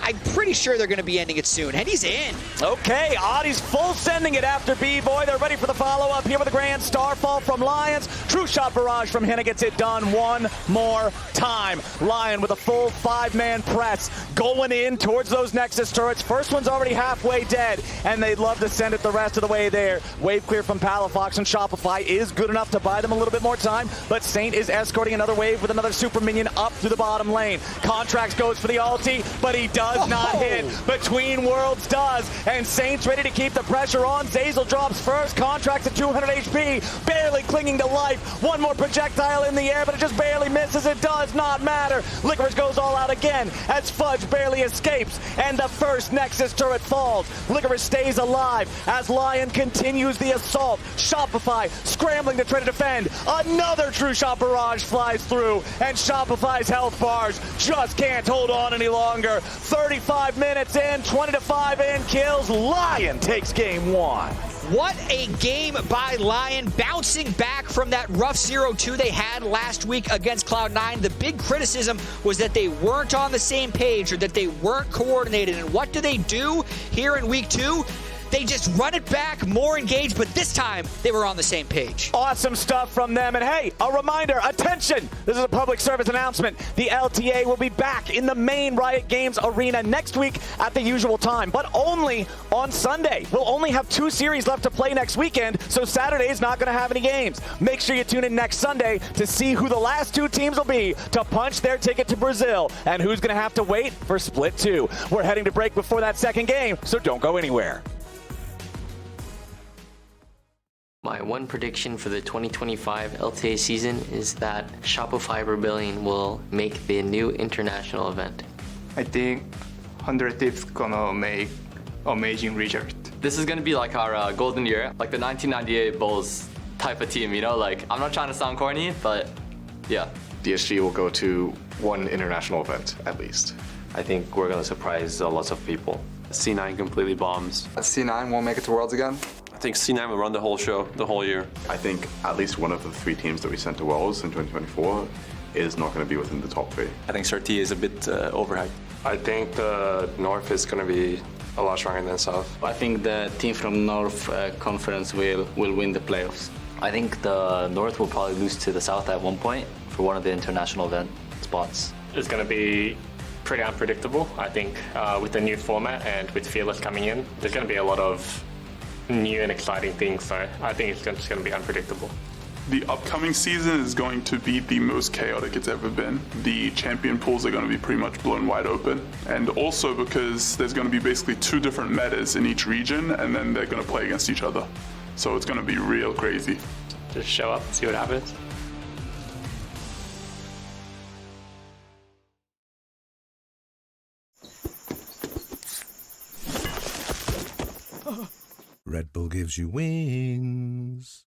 I'm pretty sure they're going to be ending it soon, and he's in. Okay, Audie's full sending it after Bvoy. They're ready for the follow-up here with a grand Starfall from Lyonz. True Shot Barrage from Hena gets it done one more time. Lion with a full 5-man press going in towards those Nexus turrets. First one's already halfway dead, and they'd love to send it the rest of the way there. Wave clear from Palafox, and Shopify is good enough to buy them a little bit more time, but Saint is escorting another wave with another super minion up through the bottom lane. Contractz goes for the ulti, but he does not hit. Between Worlds does, and Saint's ready to keep the pressure on. Zeyzal drops first. Contractz at 200 HP, barely clinging to life. One more projectile in the air, but it just barely misses. It does not matter. Licorice goes all out again as Fudge barely escapes, and the first Nexus turret falls. Licorice stays alive as Lion continues the assault. Shopify scrambling to try to defend. Another True Shot Barrage flies through, and Shopify's health bars just can't hold on any longer. 35 minutes in, 20-5 in kills. Lion takes game one. What a game by Lion, bouncing back from that rough 0-2 they had last week against Cloud9. The big criticism was that they weren't on the same page or that they weren't coordinated. And what do they do here in week 2? They just run it back, more engaged, but this time they were on the same page. Awesome stuff from them. And hey, a reminder, attention, this is a public service announcement. The LTA will be back in the main Riot Games arena next week at the usual time, but only on Sunday. We'll only have 2 series left to play next weekend, so Saturday is not going to have any games. Make sure you tune in next Sunday to see who the last 2 teams will be to punch their ticket to Brazil and who's going to have to wait for Split 2. We're heading to break before that second game, so don't go anywhere. My one prediction for the 2025 LTA season is that Shopify Rebellion will make the new international event. I think 100 Thieves gonna make amazing result. This is gonna be like our golden year, like the 1998 Bulls type of team, you know? Like, I'm not trying to sound corny, but yeah. DSG will go to one international event at least. I think we're going to surprise lots of people. C9 completely bombs. C9 won't make it to Worlds again. I think C9 will run the whole show, the whole year. I think at least one of the 3 teams that we sent to Worlds in 2024 is not going to be within the top 3. I think CRT is a bit overhyped. I think the North is going to be a lot stronger than South. I think the team from North Conference will win the playoffs. I think the North will probably lose to the South at one point for one of the international event spots. It's going to be pretty unpredictable. I think with the new format and with Fearless coming in, there's going to be a lot of new and exciting things. So I think it's just going to be unpredictable. The upcoming season is going to be the most chaotic it's ever been. The champion pools are going to be pretty much blown wide open. And also because there's going to be basically 2 different metas in each region, and then they're going to play against each other. So it's going to be real crazy. Just show up, see what happens. Red Bull gives you wings.